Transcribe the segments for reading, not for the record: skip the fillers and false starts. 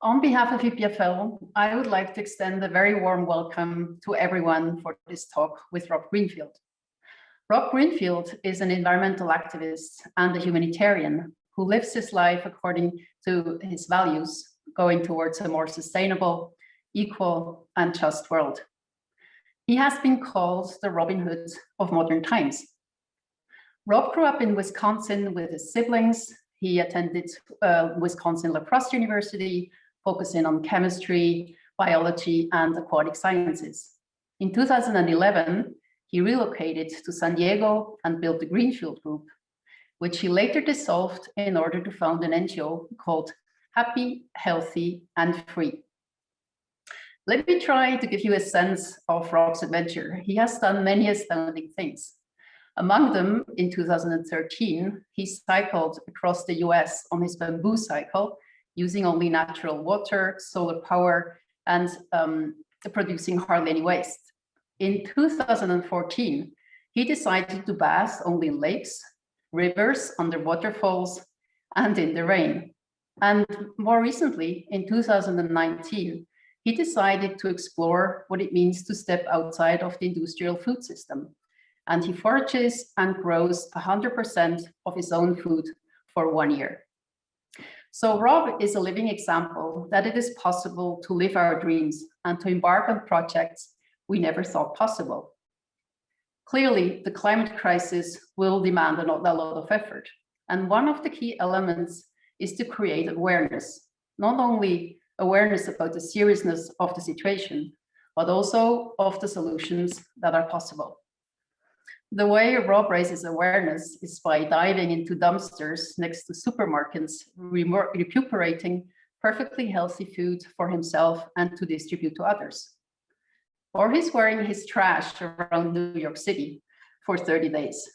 On behalf of EPFL, I would like to extend a very warm welcome to everyone for this talk with Rob Greenfield. Rob Greenfield is an environmental activist and a humanitarian who lives his life according to his values, going towards a more sustainable, equal, and just world. He has been called the Robin Hood of modern times. Rob grew up in Wisconsin with his siblings. He attended Wisconsin La Crosse University, focusing on chemistry, biology, and aquatic sciences. In 2011, he relocated to San Diego and built the Greenfield group, which he later dissolved in order to found an NGO called Happy, Healthy, and Free. Let me try to give you a sense of Rob's adventure. He has done many astounding things. Among them, in 2013, he cycled across the US on his bamboo cycle, using only natural water, solar power, and producing hardly any waste. In 2014, he decided to bath only in lakes, rivers, under waterfalls, and in the rain. And more recently, in 2019, he decided to explore what it means to step outside of the industrial food system. And he forages and grows 100% of his own food for 1 year. So Rob is a living example that it is possible to live our dreams and to embark on projects we never thought possible. Clearly, the climate crisis will demand a lot of effort. And one of the key elements is to create awareness, not only awareness about the seriousness of the situation, but also of the solutions that are possible. The way Rob raises awareness is by diving into dumpsters next to supermarkets, recuperating perfectly healthy food for himself and to distribute to others. Or he's wearing his trash around New York City for 30 days.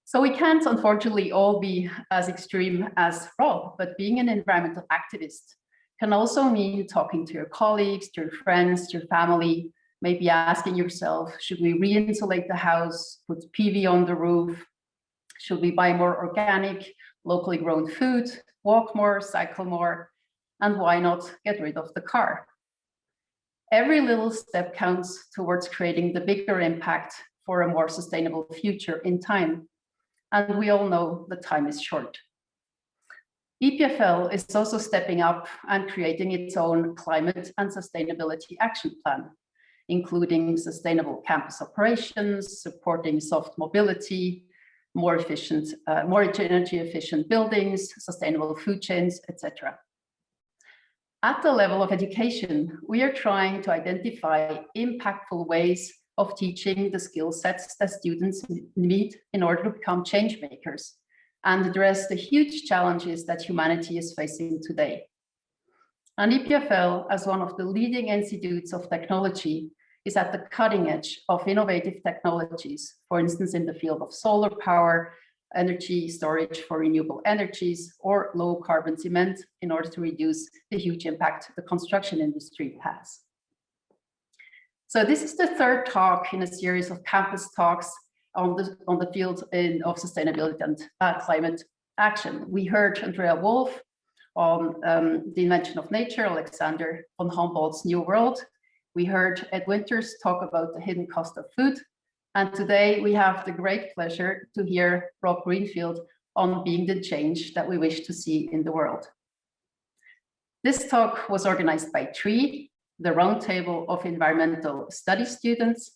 So we can't, unfortunately, all be as extreme as Rob, but being an environmental activist can also mean talking to your colleagues, to your friends, to your family, maybe asking yourself, should we re-insulate the house, put PV on the roof? Should we buy more organic, locally grown food, walk more, cycle more, and why not get rid of the car? Every little step counts towards creating the bigger impact for a more sustainable future in time. And we all know that time is short. EPFL is also stepping up and creating its own climate and sustainability action plan, including sustainable campus operations, supporting soft mobility, more energy efficient buildings, sustainable food chains, etc. At the level of education, we are trying to identify impactful ways of teaching the skill sets that students need in order to become change makers and address the huge challenges that humanity is facing today. And EPFL, as one of the leading institutes of technology, is at the cutting edge of innovative technologies, for instance, in the field of solar power, energy storage for renewable energies, or low carbon cement in order to reduce the huge impact the construction industry has. So this is the third talk in a series of campus talks on the field of sustainability and climate action. We heard Andrea Wolf on the invention of nature, Alexander von Humboldt's New World. We heard Ed Winters talk about the hidden cost of food. And today we have the great pleasure to hear Rob Greenfield on being the change that we wish to see in the world. This talk was organized by TREE, the Roundtable of Environmental Studies students,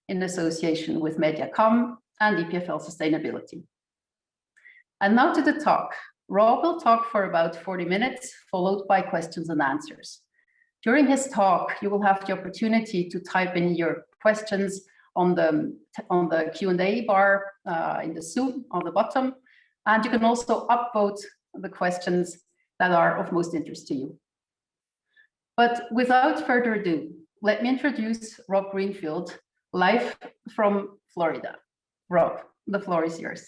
in association with Mediacom and EPFL Sustainability. And now to the talk. Rob will talk for about 40 minutes, followed by questions and answers. During his talk, you will have the opportunity to type in your questions on the Q&A bar in the Zoom on the bottom, and you can also upvote the questions that are of most interest to you. But without further ado, let me introduce Rob Greenfield, live from Florida. Rob, the floor is yours.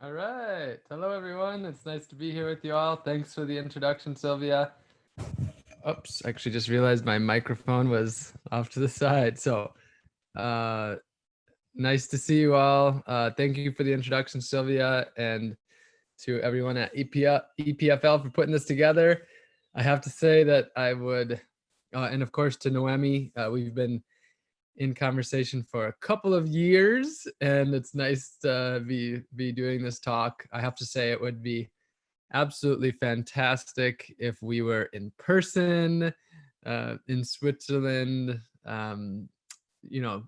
All right. Hello, everyone. It's nice to be here with you all. Thanks for the introduction, Sylvia. Oops, I actually just realized my microphone was off to the side. So nice to see you all. Thank you for the introduction, Sylvia, and to everyone at EPFL for putting this together. I have to say that I would, and of course to Noemi, we've been in conversation for a couple of years, and it's nice to be doing this talk. I have to say it would be absolutely fantastic if we were in person, in Switzerland, you know,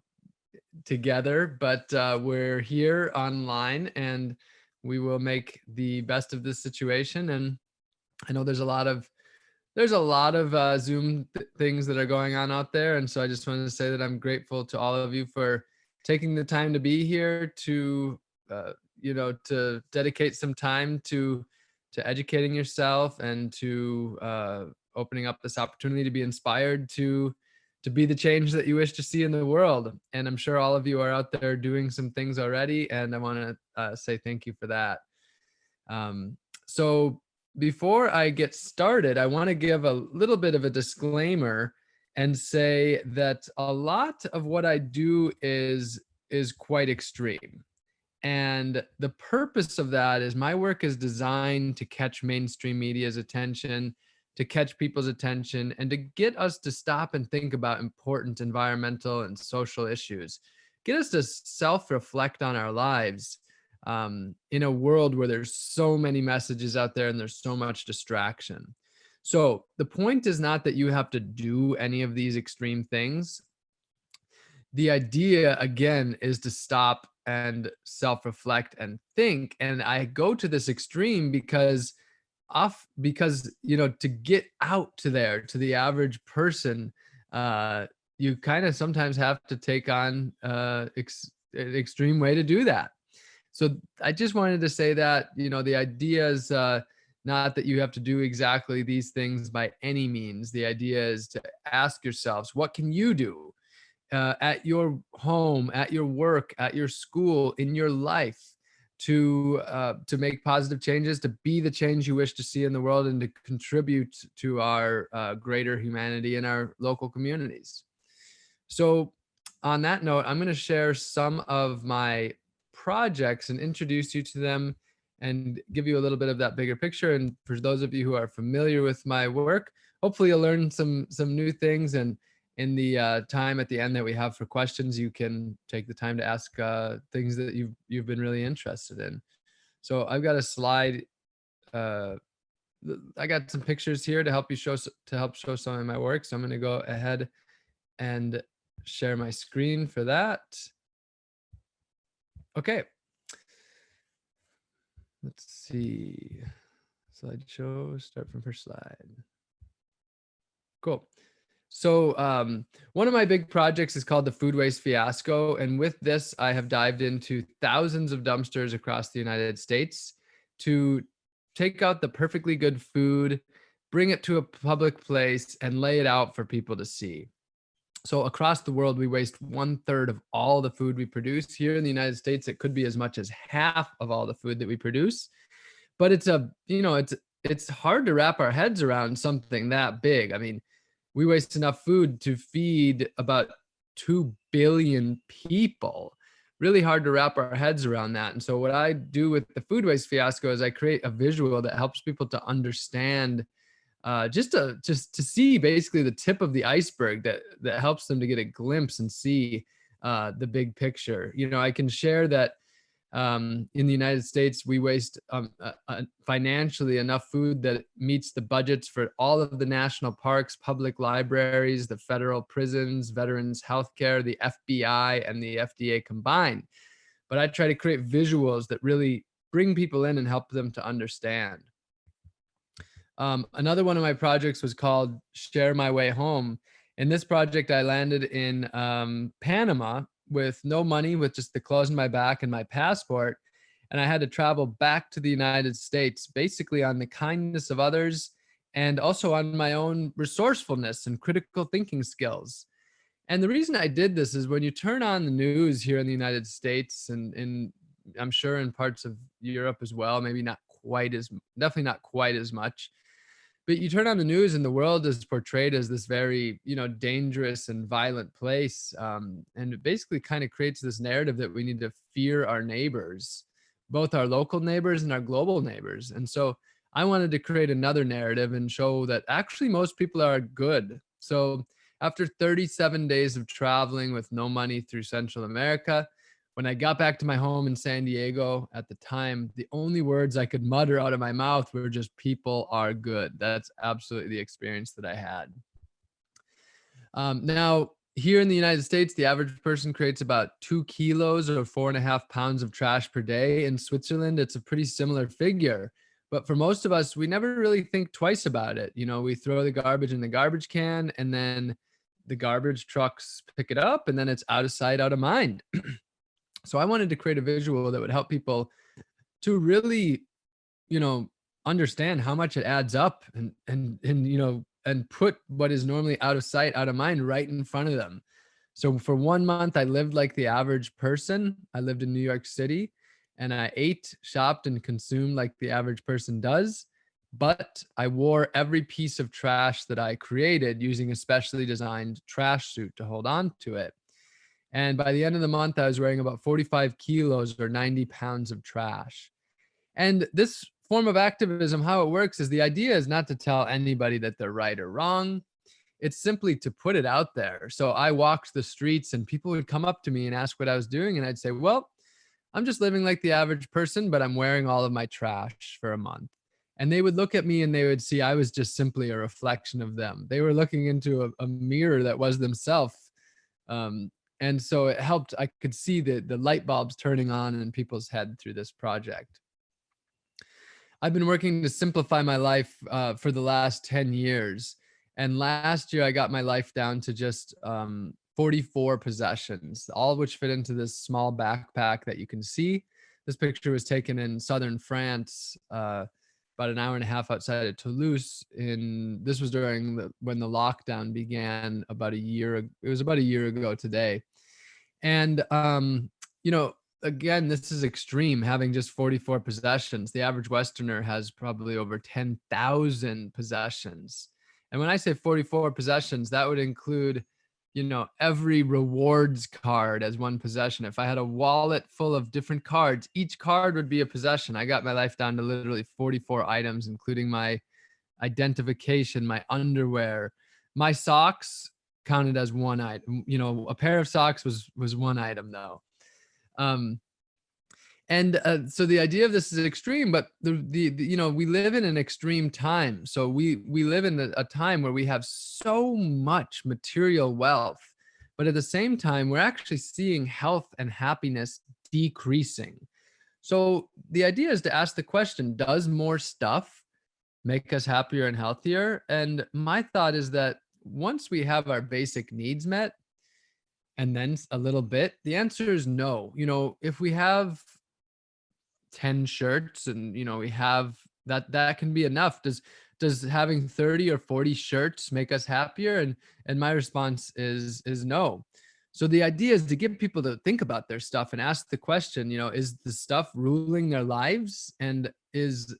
together, but we're here online, and we will make the best of this situation. And I know there's a lot of Zoom things that are going on out there, and so I just wanted to say that I'm grateful to all of you for taking the time to be here, to to dedicate some time to educating yourself, and to opening up this opportunity to be inspired to be the change that you wish to see in the world. And I'm sure all of you are out there doing some things already, and I want to say thank you for that. So before I get started, I want to give a little bit of a disclaimer and say that a lot of what I do is quite extreme. And the purpose of that is my work is designed to catch mainstream media's attention, to catch people's attention, and to get us to stop and think about important environmental and social issues, get us to self-reflect on our lives, in a world where there's so many messages out there and there's so much distraction. So the point is not that you have to do any of these extreme things. The idea, again, is to stop and self-reflect and think. And I go to this extreme because to get out to there, to the average person, you kind of sometimes have to take on an extreme way to do that. So I just wanted to say that, the idea is not that you have to do exactly these things by any means. The idea is to ask yourselves, what can you do at your home, at your work, at your school, in your life, to make positive changes, to be the change you wish to see in the world, and to contribute to our greater humanity in our local communities. So on that note, I'm going to share some of my projects and introduce you to them and give you a little bit of that bigger picture. And for those of you who are familiar with my work, hopefully you'll learn some new things. And in the time at the end that we have for questions, you can take the time to ask things that you've been really interested in. So I've got a slide. I got some pictures here to help show some of my work. So I'm going to go ahead and share my screen for that. Okay. Let's see. Slideshow, start from first slide. Cool. So one of my big projects is called the Food Waste Fiasco. And with this, I have dived into thousands of dumpsters across the United States to take out the perfectly good food, bring it to a public place, and lay it out for people to see. So across the world, we waste 1/3 of all the food we produce. Here in the United States, it could be as much as half of all the food that we produce. But it's hard to wrap our heads around something that big. I mean, we waste enough food to feed about 2 billion people. Really hard to wrap our heads around that. And so what I do with the Food Waste Fiasco is I create a visual that helps people to understand, just to see basically the tip of the iceberg, that helps them to get a glimpse and see the big picture. I can share that in the United States, we waste financially enough food that meets the budgets for all of the national parks, public libraries, the federal prisons, veterans healthcare, the FBI, and the FDA combined. But I try to create visuals that really bring people in and help them to understand. Another one of my projects was called Share My Way Home. In this project, I landed in Panama with no money, with just the clothes on my back and my passport. And I had to travel back to the United States, basically on the kindness of others and also on my own resourcefulness and critical thinking skills. And the reason I did this is when you turn on the news here in the United States, and I'm sure in parts of Europe as well, maybe definitely not quite as much. But you turn on the news and the world is portrayed as this very, dangerous and violent place. And it basically kind of creates this narrative that we need to fear our neighbors, both our local neighbors and our global neighbors. And so I wanted to create another narrative and show that actually most people are good. So after 37 days of traveling with no money through Central America, when I got back to my home in San Diego at the time, the only words I could mutter out of my mouth were just people are good. That's absolutely the experience that I had. Now, here in the United States, the average person creates about 2 kilos or 4.5 pounds of trash per day. In Switzerland, it's a pretty similar figure. But for most of us, we never really think twice about it. We throw the garbage in the garbage can, and then the garbage trucks pick it up, and then it's out of sight, out of mind. So I wanted to create a visual that would help people to really, understand how much it adds up, and put what is normally out of sight, out of mind right in front of them. So for 1 month, I lived like the average person. I lived in New York City, and I ate, shopped, and consumed like the average person does. But I wore every piece of trash that I created using a specially designed trash suit to hold on to it. And by the end of the month, I was wearing about 45 kilos or 90 pounds of trash. And this form of activism, how it works is the idea is not to tell anybody that they're right or wrong. It's simply to put it out there. So I walked the streets and people would come up to me and ask what I was doing. And I'd say, well, I'm just living like the average person, but I'm wearing all of my trash for a month. And they would look at me and they would see I was just simply a reflection of them. They were looking into a mirror that was themselves. And so it helped. I could see the light bulbs turning on in people's head through this project. I've been working to simplify my life for the last 10 years. And last year I got my life down to just 44 possessions, all of which fit into this small backpack that you can see. This picture was taken in southern France, about an hour and a half outside of Toulouse. This was during when the lockdown began about a year. It was about a year ago today. And, again, this is extreme, having just 44 possessions. The average Westerner has probably over 10,000 possessions. And when I say 44 possessions, that would include, every rewards card as one possession. If I had a wallet full of different cards, each card would be a possession. I got my life down to literally 44 items, including my identification, my underwear, my socks counted as one item. A pair of socks was one item though. So the idea of this is extreme, but we live in an extreme time. So we live in a time where we have so much material wealth, but at the same time, we're actually seeing health and happiness decreasing. So the idea is to ask the question, does more stuff make us happier and healthier? And my thought is that once we have our basic needs met, and then a little bit, the answer is no. If we have 10 shirts and we have that can be enough. Does having 30 or 40 shirts make us happier? And my response is no. So the idea is to get people to think about their stuff and ask the question, is the stuff ruling their lives, and is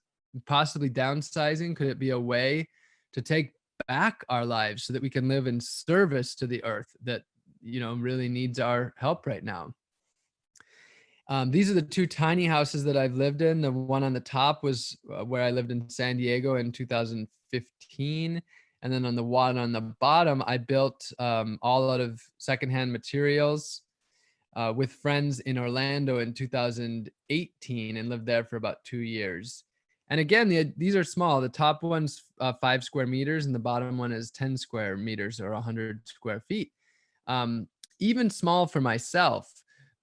possibly downsizing, could it be a way to take back our lives so that we can live in service to the earth that really needs our help right now? These are the two tiny houses that I've lived in. The one on the top was where I lived in San Diego in 2015. And then on the one on the bottom, I built all out of secondhand materials with friends in Orlando in 2018 and lived there for about 2 years. And again, these are small. The top one's 5 square meters and the bottom one is 10 square meters or 100 square feet. Even small for myself.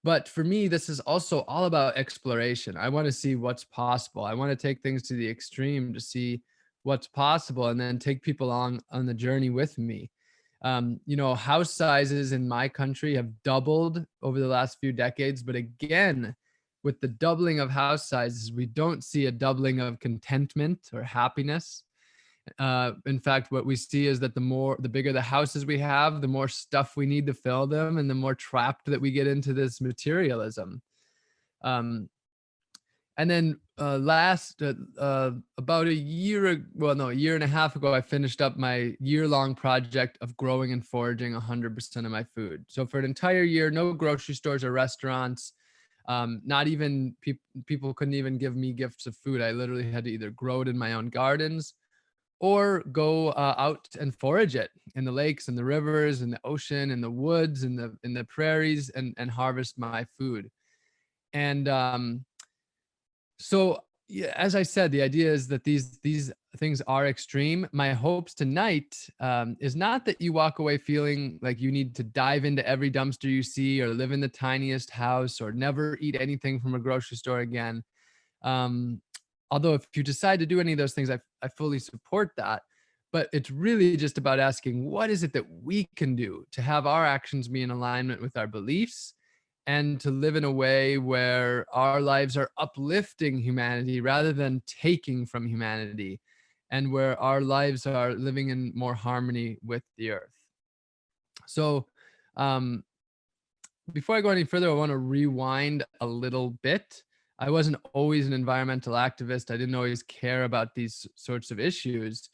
But for me, this is also all about exploration. I want to see what's possible. I want to take things to the extreme to see what's possible and then take people on the journey with me. House sizes in my country have doubled over the last few decades. But again, with the doubling of house sizes, we don't see a doubling of contentment or happiness. In fact, what we see is that the bigger the houses we have, the more stuff we need to fill them, and the more trapped that we get into this materialism. And then about a year and a half ago, I finished up my year-long project of growing and foraging 100% of my food. So for an entire year, no grocery stores or restaurants. Not even people couldn't even give me gifts of food. I literally had to either grow it in my own gardens or go out and forage it in the lakes and the rivers and the ocean and the woods and the prairies and harvest my food. And so yeah, as I said, the idea is that these things are extreme. My hopes tonight is not that you walk away feeling like you need to dive into every dumpster you see or live in the tiniest house or never eat anything from a grocery store again. Although if you decide to do any of those things, I fully support that. But it's really just about asking, what is it that we can do to have our actions be in alignment with our beliefs and to live in a way where our lives are uplifting humanity rather than taking from humanity, and where our lives are living in more harmony with the earth. So before I go any further, I want to rewind a little bit. I wasn't always an environmental activist. I didn't always care about these sorts of issues.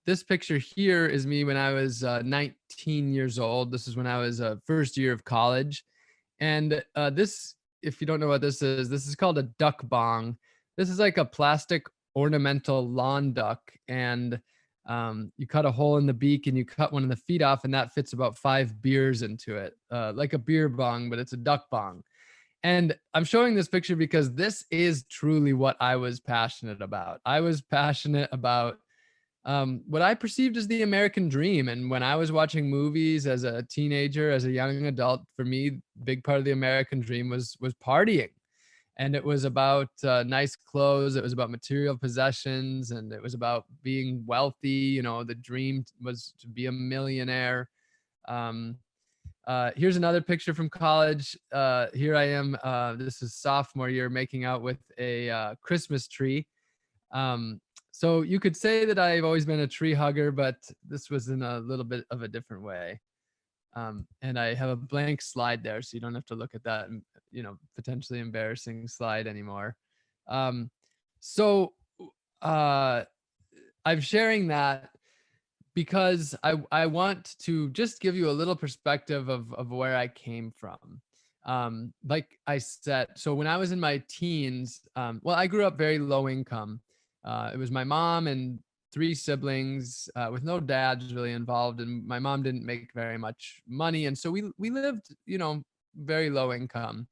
This picture here is me when I was 19 years old. This is when I was first year of college. And this, if you don't know what this is called a duck bong. This is like a plastic ornamental lawn duck. And you cut a hole in the beak and you cut one of the feet off, and that fits about 5 beers into it, like a beer bong, but it's a duck bong. And I'm showing this picture because this is truly what I was passionate about. I was passionate about what I perceived as the American dream. And when I was watching movies as a teenager, as a young adult, for me, big part of the American dream was partying. And it was about nice clothes. It was about material possessions, and it was about being wealthy. You know, the dream was to be a millionaire. Here's another picture from college. Here I am. This is sophomore year, making out with a Christmas tree. So you could say that I've always been a tree hugger, but this was in a little bit of a different way. And I have a blank slide there, so you don't have to look at that, potentially embarrassing slide anymore. So I'm sharing that because I want to just give you a little perspective of where I came from. Like I said, so when I was in my teens, I grew up very low income. It was my mom and 3 siblings with no dads really involved, and my mom didn't make very much money, and so we lived, very low income.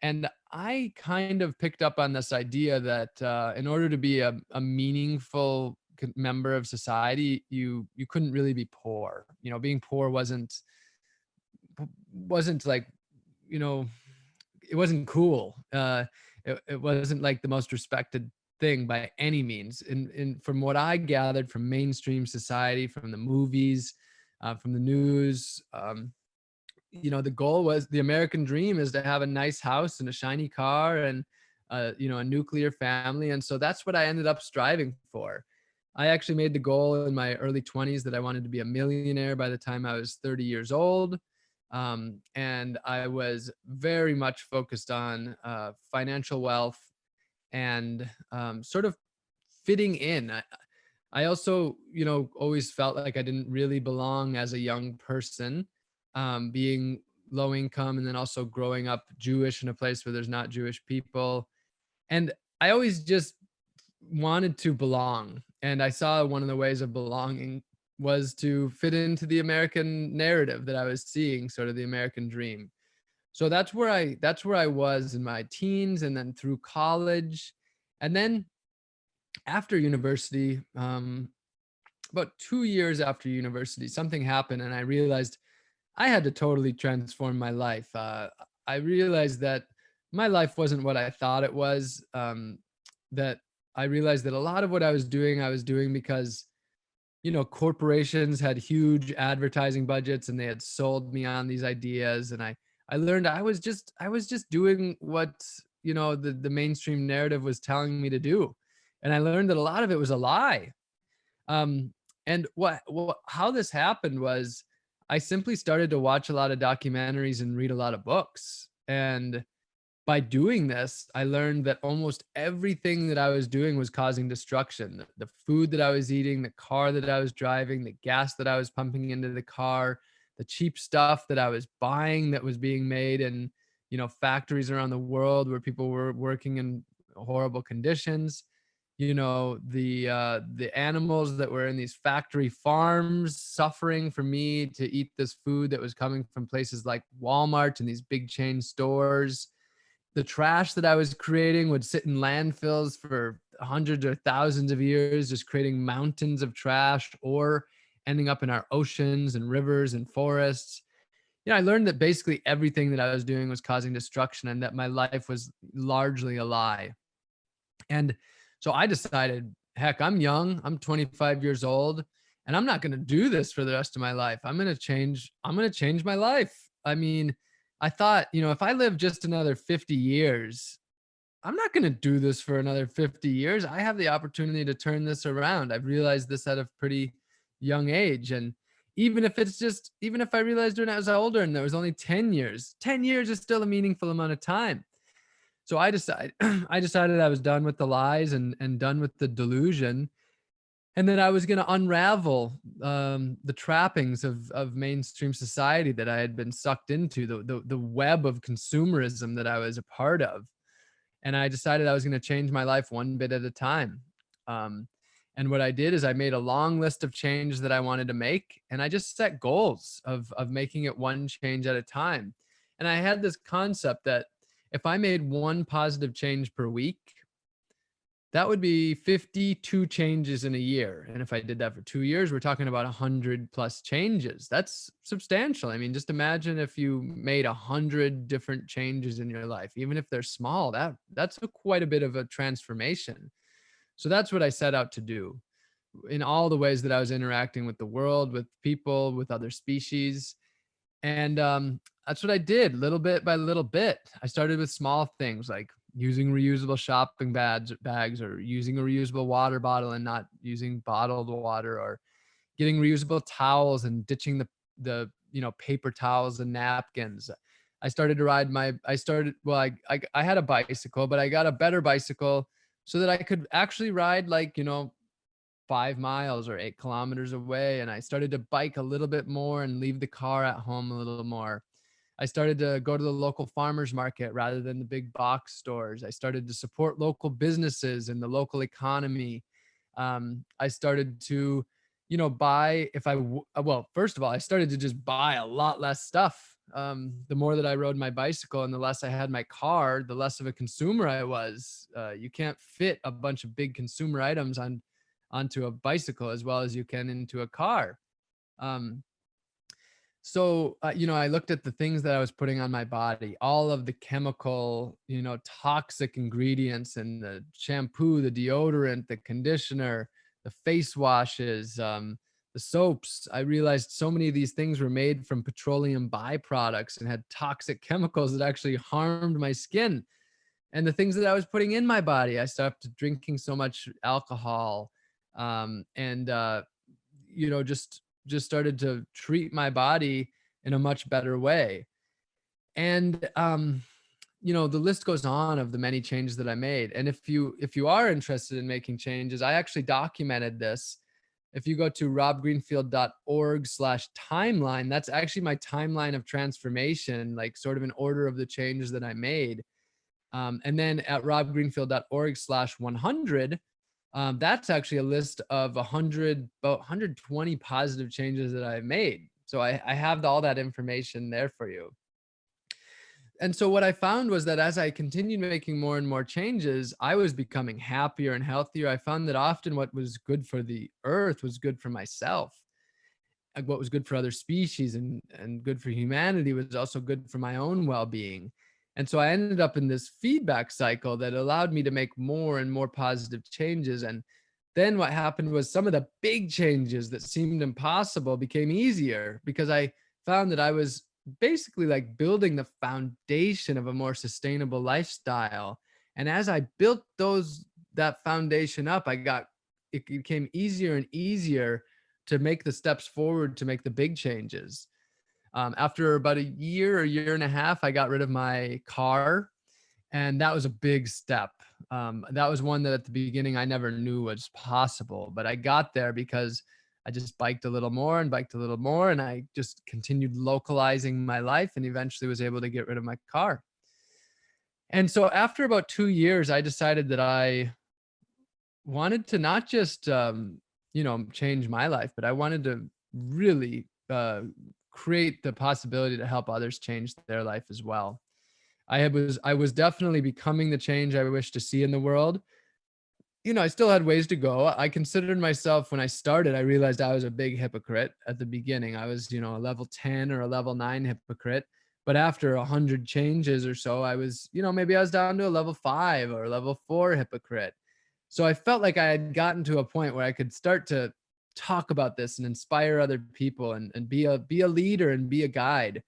And I kind of picked up on this idea that in order to be a meaningful member of society, you couldn't really be poor. Being poor wasn't like, it wasn't cool. It wasn't like the most respected thing by any means. And from what I gathered from mainstream society, from the movies, from the news, the goal was, the American dream is to have a nice house and a shiny car and a nuclear family. And so that's what I ended up striving for. I actually made the goal in my early 20s that I wanted to be a millionaire by the time I was 30 years old. And I was very much focused on financial wealth and sort of fitting in. I also, always felt like I didn't really belong as a young person, being low income and then also growing up Jewish in a place where there's not Jewish people. And I always just wanted to belong. And I saw one of the ways of belonging was to fit into the American narrative that I was seeing, sort of the American dream. So that's where I was in my teens, and then through college. And then after university, about 2 years after university, something happened and I realized I had to totally transform my life. I realized that my life wasn't what I thought it was. That I realized that a lot of what I was doing because, corporations had huge advertising budgets and they had sold me on these ideas. And I learned I was just doing what, the mainstream narrative was telling me to do. And I learned that a lot of it was a lie. And how this happened was I simply started to watch a lot of documentaries and read a lot of books. And by doing this, I learned that almost everything that I was doing was causing destruction. The food that I was eating, the car that I was driving, the gas that I was pumping into the car, the cheap stuff that I was buying that was being made in, factories around the world where people were working in horrible conditions, the animals that were in these factory farms suffering for me to eat this food that was coming from places like Walmart and these big chain stores. The trash that I was creating would sit in landfills for hundreds or thousands of years, just creating mountains of trash, or ending up in our oceans and rivers and forests. I learned that basically everything that I was doing was causing destruction and that my life was largely a lie. And so I decided, heck, I'm young, I'm 25 years old, and I'm not going to do this for the rest of my life. I'm going to change my life. I mean, I thought, if I live just another 50 years, I'm not going to do this for another 50 years. I have the opportunity to turn this around. I've realized this at a pretty young age. And even if I realized when I was older and there was only 10 years, 10 years is still a meaningful amount of time. So I decided I was done with the lies and done with the delusion, and that I was going to unravel the trappings of mainstream society that I had been sucked into, the web of consumerism that I was a part of. And I decided I was going to change my life one bit at a time. And what I did is I made a long list of changes that I wanted to make, and I just set goals of making it one change at a time. And I had this concept that if I made one positive change per week, that would be 52 changes in a year. And if I did that for 2 years, we're talking about 100 plus changes. That's substantial. I mean, just imagine if you made 100 different changes in your life, even if they're small, that's quite a bit of a transformation. So that's what I set out to do in all the ways that I was interacting with the world, with people, with other species. And that's what I did, little bit by little bit. I started with small things like using reusable shopping bags, or using a reusable water bottle and not using bottled water, or getting reusable towels and ditching the paper towels and napkins. I started to ride I had a bicycle, but I got a better bicycle so that I could actually ride 5 miles or 8 kilometers away. And I started to bike a little bit more and leave the car at home a little more. I started to go to the local farmers market rather than the big box stores. I started to support local businesses and the local economy. I started to, buy first of all, I started to just buy a lot less stuff. The more that I rode my bicycle and the less I had my car, the less of a consumer I was. You can't fit a bunch of big consumer items onto a bicycle as well as you can into a car. So I looked at the things that I was putting on my body, all of the chemical, toxic ingredients, and the shampoo, the deodorant, the conditioner, the face washes, the soaps. I realized so many of these things were made from petroleum byproducts and had toxic chemicals that actually harmed my skin. And the things that I was putting in my body, I stopped drinking so much alcohol, just started to treat my body in a much better way. And the list goes on of the many changes that I made. And if you are interested in making changes, I actually documented this. If you go to robgreenfield.org/timeline, that's actually my timeline of transformation, like sort of an order of the changes that I made. And then at robgreenfield.org/100, that's actually a list of about 120 positive changes that I've made. So I have all that information there for you. And so what I found was that as I continued making more and more changes, I was becoming happier and healthier. I found that often what was good for the earth was good for myself. Like what was good for other species and good for humanity was also good for my own well-being. And so I ended up in this feedback cycle that allowed me to make more and more positive changes. And then what happened was some of the big changes that seemed impossible became easier because I found that I was basically like building the foundation of a more sustainable lifestyle. And as I built that foundation up, it became easier and easier to make the steps forward to make the big changes. After about a year and a half, I got rid of my car, and that was a big step. That was one that at the beginning I never knew was possible, but I got there because I just biked a little more, and I just continued localizing my life, and eventually was able to get rid of my car. And so after about 2 years, I decided that I wanted to not just, change my life, but I wanted to really create the possibility to help others change their life as well. I was definitely becoming the change I wish to see in the world. I still had ways to go. I considered myself, when I started, I realized I was a big hypocrite at the beginning. I was, a level 10 or a level 9 hypocrite. But after 100 changes or so, I was, maybe I was down to a level 5 or a level 4 hypocrite. So I felt like I had gotten to a point where I could start to talk about this and inspire other people, and be a leader and be a guide.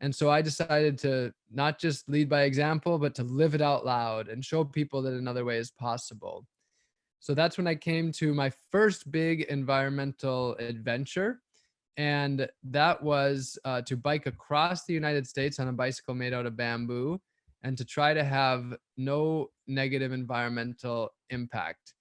And so I decided to not just lead by example, but to live it out loud and show people that another way is possible. So that's when I came to my first big environmental adventure. And that was to bike across the United States on a bicycle made out of bamboo, and to try to have no negative environmental impact.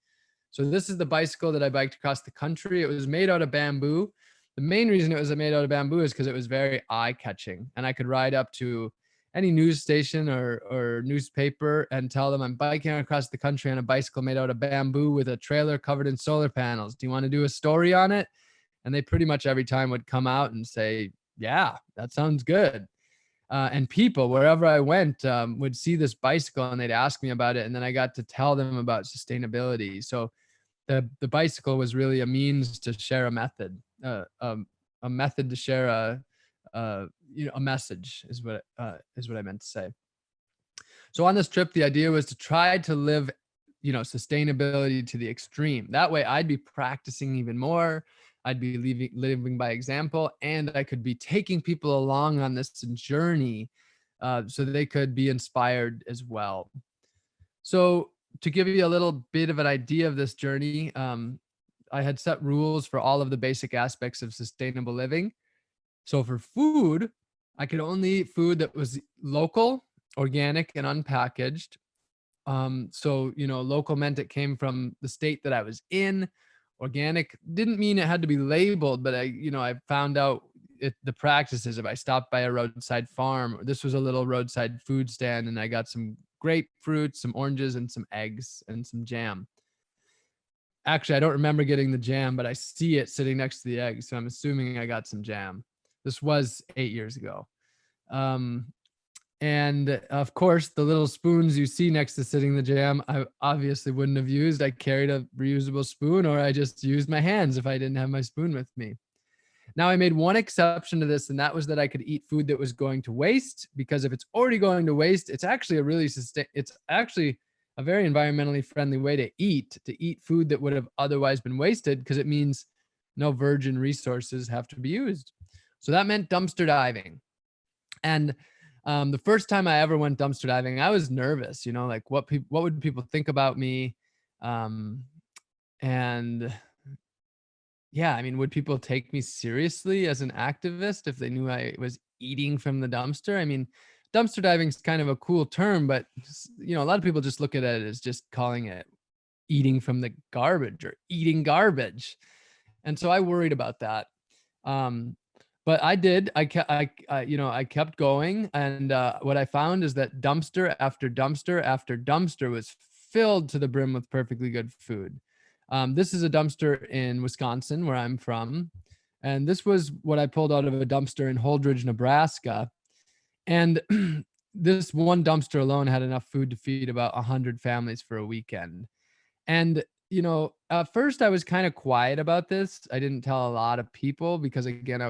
So this is the bicycle that I biked across the country. It was made out of bamboo. The main reason it was made out of bamboo is because it was very eye-catching, and I could ride up to any news station or newspaper and tell them, I'm biking across the country on a bicycle made out of bamboo with a trailer covered in solar panels. Do you want to do a story on it? And they pretty much every time would come out and say, yeah, that sounds good. And people, wherever I went, would see this bicycle and they'd ask me about it. And then I got to tell them about sustainability. So the bicycle was really a means to share a method, a method to share a message is what I meant to say. So on this trip, the idea was to try to live, sustainability to the extreme. That way I'd be practicing even more. I'd be living by example, and I could be taking people along on this journey so they could be inspired as well. So to give you a little bit of an idea of this journey, I had set rules for all of the basic aspects of sustainable living. So for food, I could only eat food that was local, organic, and unpackaged. So, local meant it came from the state that I was in. Organic didn't mean it had to be labeled, but I found out the practices. If I stopped by a roadside farm, this was a little roadside food stand, and I got some grapefruit, some oranges, and some eggs and some jam. Actually, I don't remember getting the jam, but I see it sitting next to the eggs, so I'm assuming I got some jam. This was 8 years ago. And of course, the little spoons you see next to sitting the jam, I obviously wouldn't have used. I carried a reusable spoon, or I just used my hands if I didn't have my spoon with me. Now, I made one exception to this, and that was that I could eat food that was going to waste, because if it's already going to waste, it's actually a very environmentally friendly way to eat food that would have otherwise been wasted, because it means no virgin resources have to be used. So that meant dumpster diving. And the first time I ever went dumpster diving, I was nervous, like what would people think about me? And yeah, I mean, would people take me seriously as an activist if they knew I was eating from the dumpster? I mean, dumpster diving is kind of a cool term, but a lot of people just look at it as just calling it eating from the garbage or eating garbage. And so I worried about that. But I did. I kept going, and what I found is that dumpster after dumpster after dumpster was filled to the brim with perfectly good food. This is a dumpster in Wisconsin, where I'm from, and this was what I pulled out of a dumpster in Holdridge, Nebraska. And this one dumpster alone had enough food to feed about 100 families for a weekend. And at first I was kind of quiet about this. I didn't tell a lot of people because, again,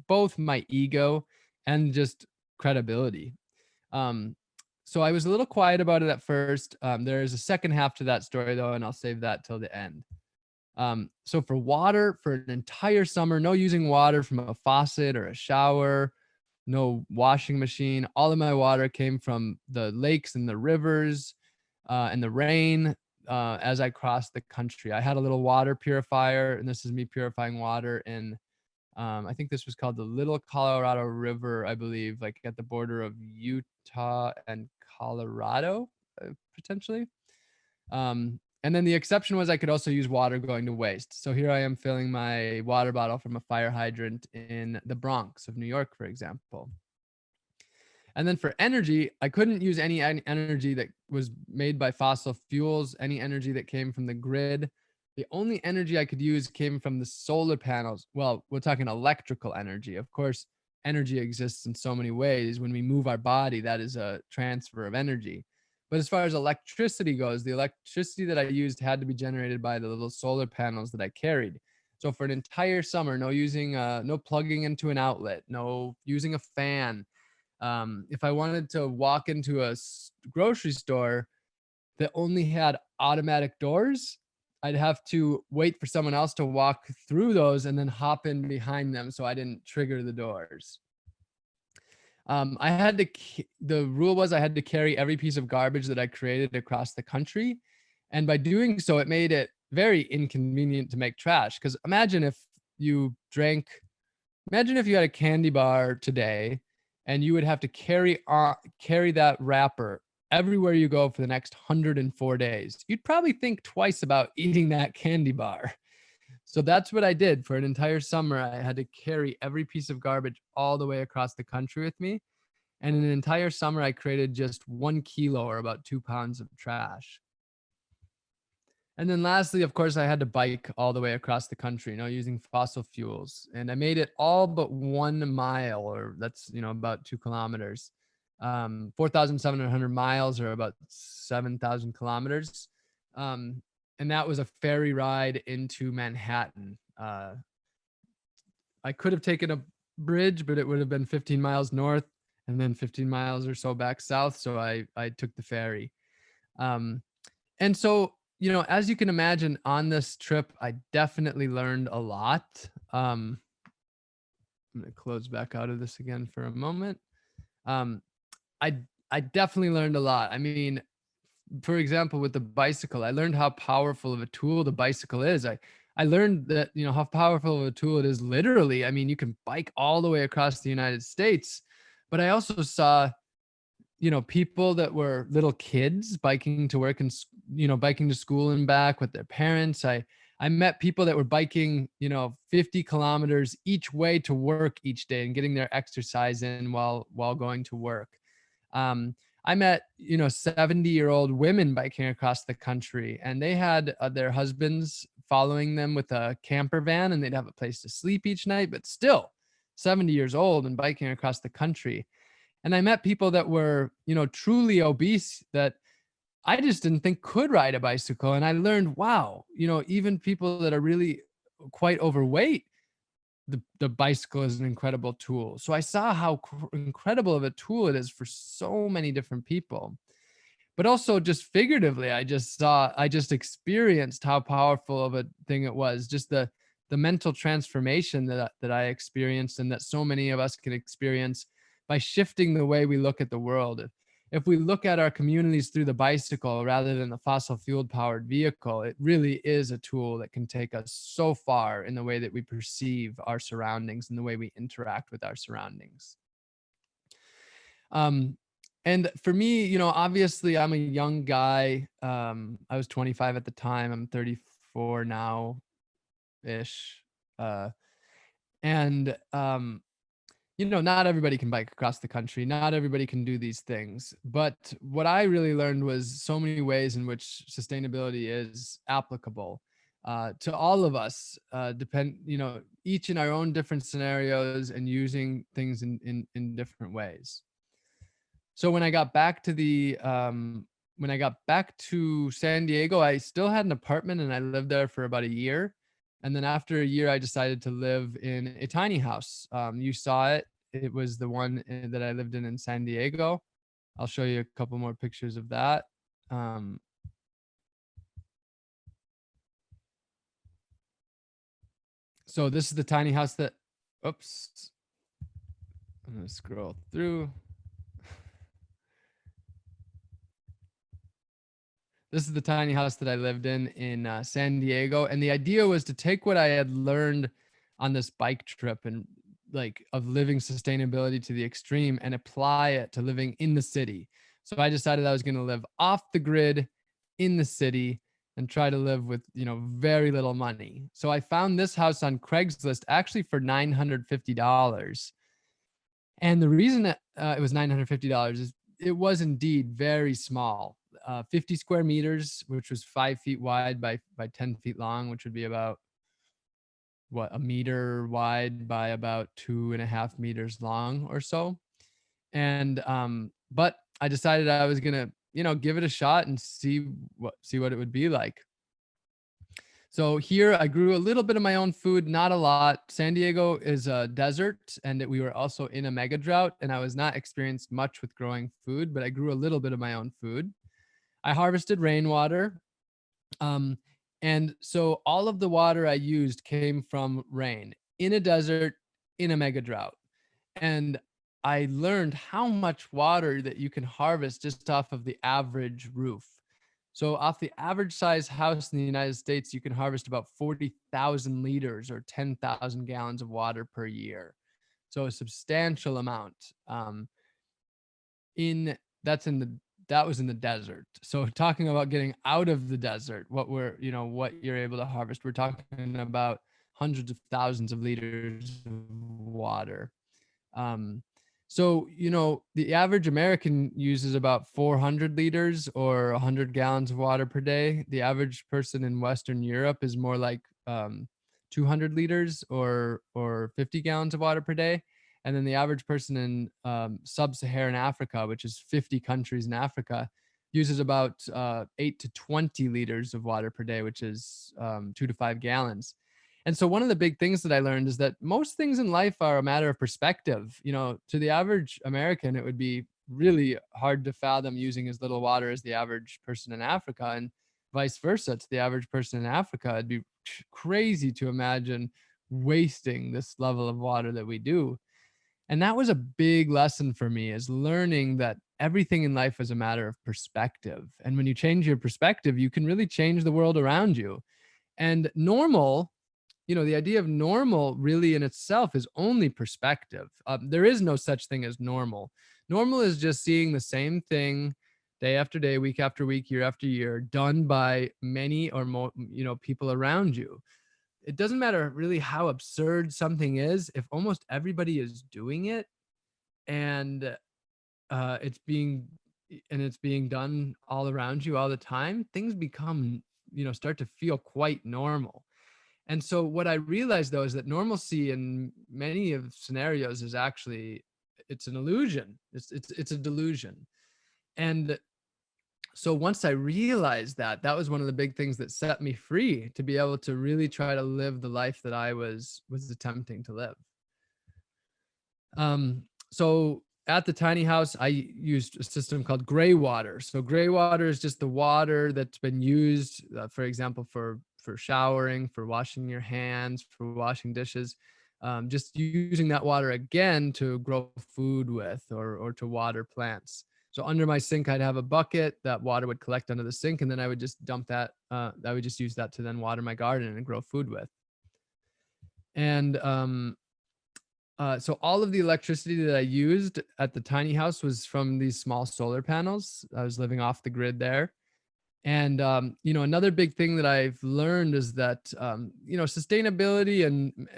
both my ego and just credibility. So I was a little quiet about it at first. There is a second half to that story, though, and I'll save that till the end. So for water, for an entire summer, no using water from a faucet or a shower, no washing machine. All of my water came from the lakes and the rivers and the rain. As I crossed the country, I had a little water purifier, and this is me purifying water in, I think this was called the Little Colorado River, I believe, like at the border of Utah and Colorado, potentially. And then the exception was I could also use water going to waste. So here I am filling my water bottle from a fire hydrant in the Bronx of New York, for example. And then for energy, I couldn't use any energy that was made by fossil fuels, any energy that came from the grid. The only energy I could use came from the solar panels. Well, we're talking electrical energy. Of course, energy exists in so many ways. When we move our body, that is a transfer of energy. But as far as electricity goes, the electricity that I used had to be generated by the little solar panels that I carried. So for an entire summer, no plugging into an outlet, no using a fan. If I wanted to walk into a grocery store that only had automatic doors, I'd have to wait for someone else to walk through those and then hop in behind them so I didn't trigger the doors. The rule was I had to carry every piece of garbage that I created across the country. And by doing so, it made it very inconvenient to make trash. Because imagine if you had a candy bar today and you would have to carry that wrapper everywhere you go for the next 104 days. You'd probably think twice about eating that candy bar. So that's what I did for an entire summer. I had to carry every piece of garbage all the way across the country with me. And in an entire summer, I created just 1 kilo or about 2 pounds of trash. And then lastly, of course, I had to bike all the way across the country, using fossil fuels. And I made it all but 1 mile, or that's, about 2 kilometers. 4,700 miles or about 7,000 kilometers. And that was a ferry ride into Manhattan. I could have taken a bridge, but it would have been 15 miles north and then 15 miles or so back south. So I took the ferry. And so, as you can imagine, on this trip, I definitely learned a lot. I'm going to close back out of this again for a moment. I definitely learned a lot. I mean, for example, with the bicycle, I learned how powerful of a tool the bicycle is. I learned that, how powerful of a tool it is literally. I mean, you can bike all the way across the United States, but I also saw, people that were little kids biking to work and, biking to school and back with their parents. I met people that were biking, 50 kilometers each way to work each day and getting their exercise in while going to work. I met, 70-year-old women biking across the country, and they had their husbands following them with a camper van, and they'd have a place to sleep each night, but still 70 years old and biking across the country. And I met people that were, truly obese that I just didn't think could ride a bicycle. And I learned, wow, even people that are really quite overweight, the bicycle is an incredible tool. So I saw how incredible of a tool it is for so many different people. But also just figuratively, I just experienced how powerful of a thing it was. Just the mental transformation that I experienced, and that so many of us can experience by shifting the way we look at the world. If we look at our communities through the bicycle rather than the fossil fuel powered vehicle, it really is a tool that can take us so far in the way that we perceive our surroundings and the way we interact with our surroundings. And for me, obviously I'm a young guy. I was 25 at the time. I'm 34 now ish. Not everybody can bike across the country. Not everybody can do these things. But what I really learned was so many ways in which sustainability is applicable to all of us, each in our own different scenarios and using things in different ways. So when I got back to San Diego, I still had an apartment and I lived there for about a year. And then after a year, I decided to live in a tiny house. You saw it. It was the one that I lived in San Diego. I'll show you a couple more pictures of that. So this is the tiny house that, oops, I'm going to scroll through. This is the tiny house that I lived in San Diego. And the idea was to take what I had learned on this bike trip and of living sustainability to the extreme and apply it to living in the city. So I decided I was going to live off the grid in the city and try to live with, very little money. So I found this house on Craigslist actually for $950. And the reason that it was $950 is it was indeed very small. 50 square meters, which was 5 feet wide by 10 feet long, which would be about a meter wide by about 2.5 meters long or so. And but I decided I was gonna, give it a shot and see what it would be like. So here I grew a little bit of my own food, not a lot. San Diego is a desert, and we were also in a mega drought, and I was not experienced much with growing food, but I grew a little bit of my own food. I harvested rainwater. Um, and so all of the water I used came from rain in a desert, in a mega drought. And I learned how much water that you can harvest just off of the average roof. So off the average size house in the United States, you can harvest about 40,000 liters or 10,000 gallons of water per year. So a substantial amount. In that's in the that was in the desert. So talking about getting out of the desert, what you're able to harvest, we're talking about hundreds of thousands of liters of water. Um, so, the average American uses about 400 liters or 100 gallons of water per day. The average person in Western Europe is more like 200 liters or 50 gallons of water per day. And then the average person in sub-Saharan Africa, which is 50 countries in Africa, uses about 8 to 20 liters of water per day, which is 2 to 5 gallons. And so one of the big things that I learned is that most things in life are a matter of perspective. To the average American, it would be really hard to fathom using as little water as the average person in Africa, and vice versa. To the average person in Africa, it'd be crazy to imagine wasting this level of water that we do. And that was a big lesson for me, is learning that everything in life is a matter of perspective. And when you change your perspective, you can really change the world around you. And normal, the idea of normal really in itself is only perspective. There is no such thing as normal. Normal is just seeing the same thing day after day, week after week, year after year, done by many or more, people around you. It doesn't matter really how absurd something is. If almost everybody is doing it, and it's being done all around you all the time, things become, start to feel quite normal. And so what I realized though is that normalcy in many of scenarios is actually, it's an illusion. It's a delusion. And so once I realized that, that was one of the big things that set me free to be able to really try to live the life that I was attempting to live. So at the tiny house, I used a system called gray water. So gray water is just the water that's been used, for example, for showering, for washing your hands, for washing dishes, just using that water again to grow food with, or to water plants. So under my sink, I'd have a bucket. That water would collect under the sink, and then I would just dump that. I would just use that to then water my garden and grow food with. And so all of the electricity that I used at the tiny house was from these small solar panels. I was living off the grid there. And, another big thing that I've learned is that, sustainability and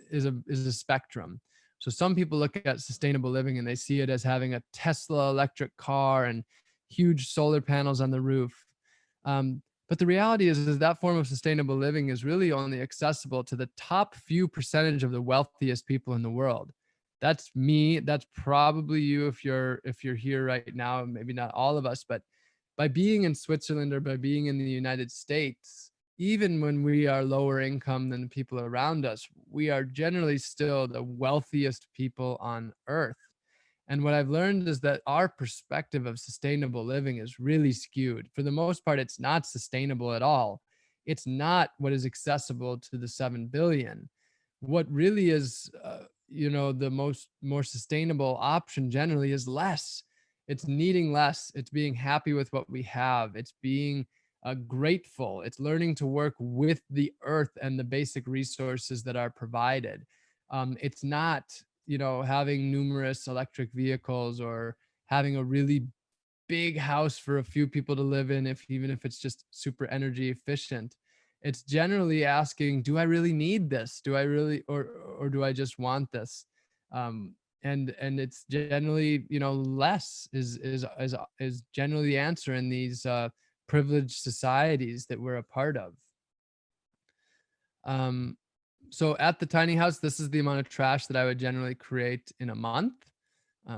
is a spectrum. So some people look at sustainable living and they see it as having a Tesla electric car and huge solar panels on the roof. But the reality is that form of sustainable living is really only accessible to the top few percentage of the wealthiest people in the world. That's me. That's probably you if you're here right now. Maybe not all of us, but by being in Switzerland or by being in the United States, even when we are lower income than the people around us, we are generally still the wealthiest people on earth. And what I've learned is that our perspective of sustainable living is really skewed. For the most part, it's not sustainable at all. It's not what is accessible to the 7 billion. What really is, the more sustainable option generally is less. It's needing less. It's being happy with what we have. It's being grateful. It's learning to work with the earth and the basic resources that are provided. It's not, having numerous electric vehicles or having a really big house for a few people to live in, even if it's just super energy efficient. It's generally asking, do I really need this? Do I really, or do I just want this? and it's generally, less is generally the answer in these privileged societies that we're a part of. So at the tiny house, this is the amount of trash that I would generally create in a month.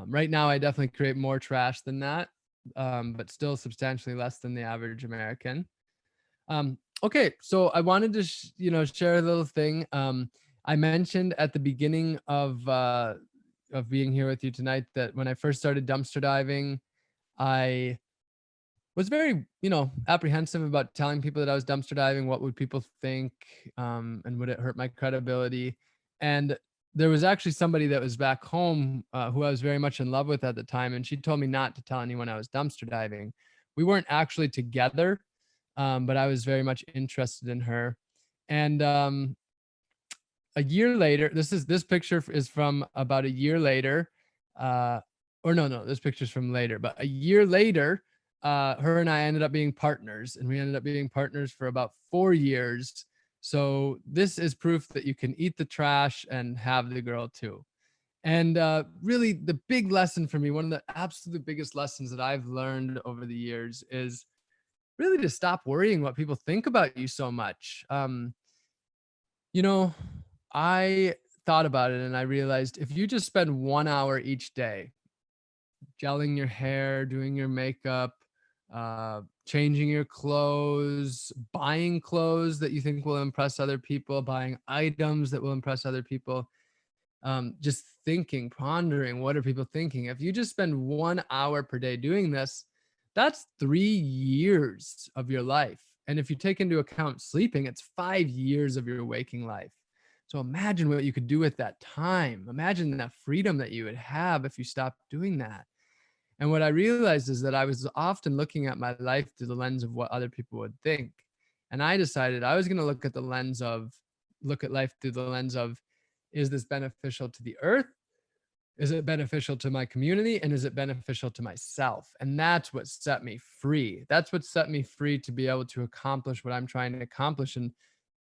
Right now, I definitely create more trash than that, but still substantially less than the average American. Okay, so I wanted to, share a little thing. I mentioned at the beginning of being here with you tonight that when I first started dumpster diving, I was very, apprehensive about telling people that I was dumpster diving. What would people think? And would it hurt my credibility? And there was actually somebody that was back home who I was very much in love with at the time. And she told me not to tell anyone I was dumpster diving. We weren't actually together, but I was very much interested in her. And a year later, this picture is from about a year later. Or no, this picture's from later, but a year later, her and I ended up being partners, and we ended up being partners for about 4 years. So this is proof that you can eat the trash and have the girl too. And really the big lesson for me, one of the absolute biggest lessons that I've learned over the years is really to stop worrying what people think about you so much. I thought about it and I realized if you just spend 1 hour each day gelling your hair, doing your makeup, changing your clothes, buying clothes that you think will impress other people, buying items that will impress other people, just thinking, pondering, what are people thinking? If you just spend 1 hour per day doing this, that's 3 years of your life. And if you take into account sleeping, it's 5 years of your waking life. So imagine what you could do with that time. Imagine that freedom that you would have if you stopped doing that. And what I realized is that I was often looking at my life through the lens of what other people would think. And I decided I was going to look at life through the lens of, is this beneficial to the earth? Is it beneficial to my community? And is it beneficial to myself? And that's what set me free. That's what set me free to be able to accomplish what I'm trying to accomplish and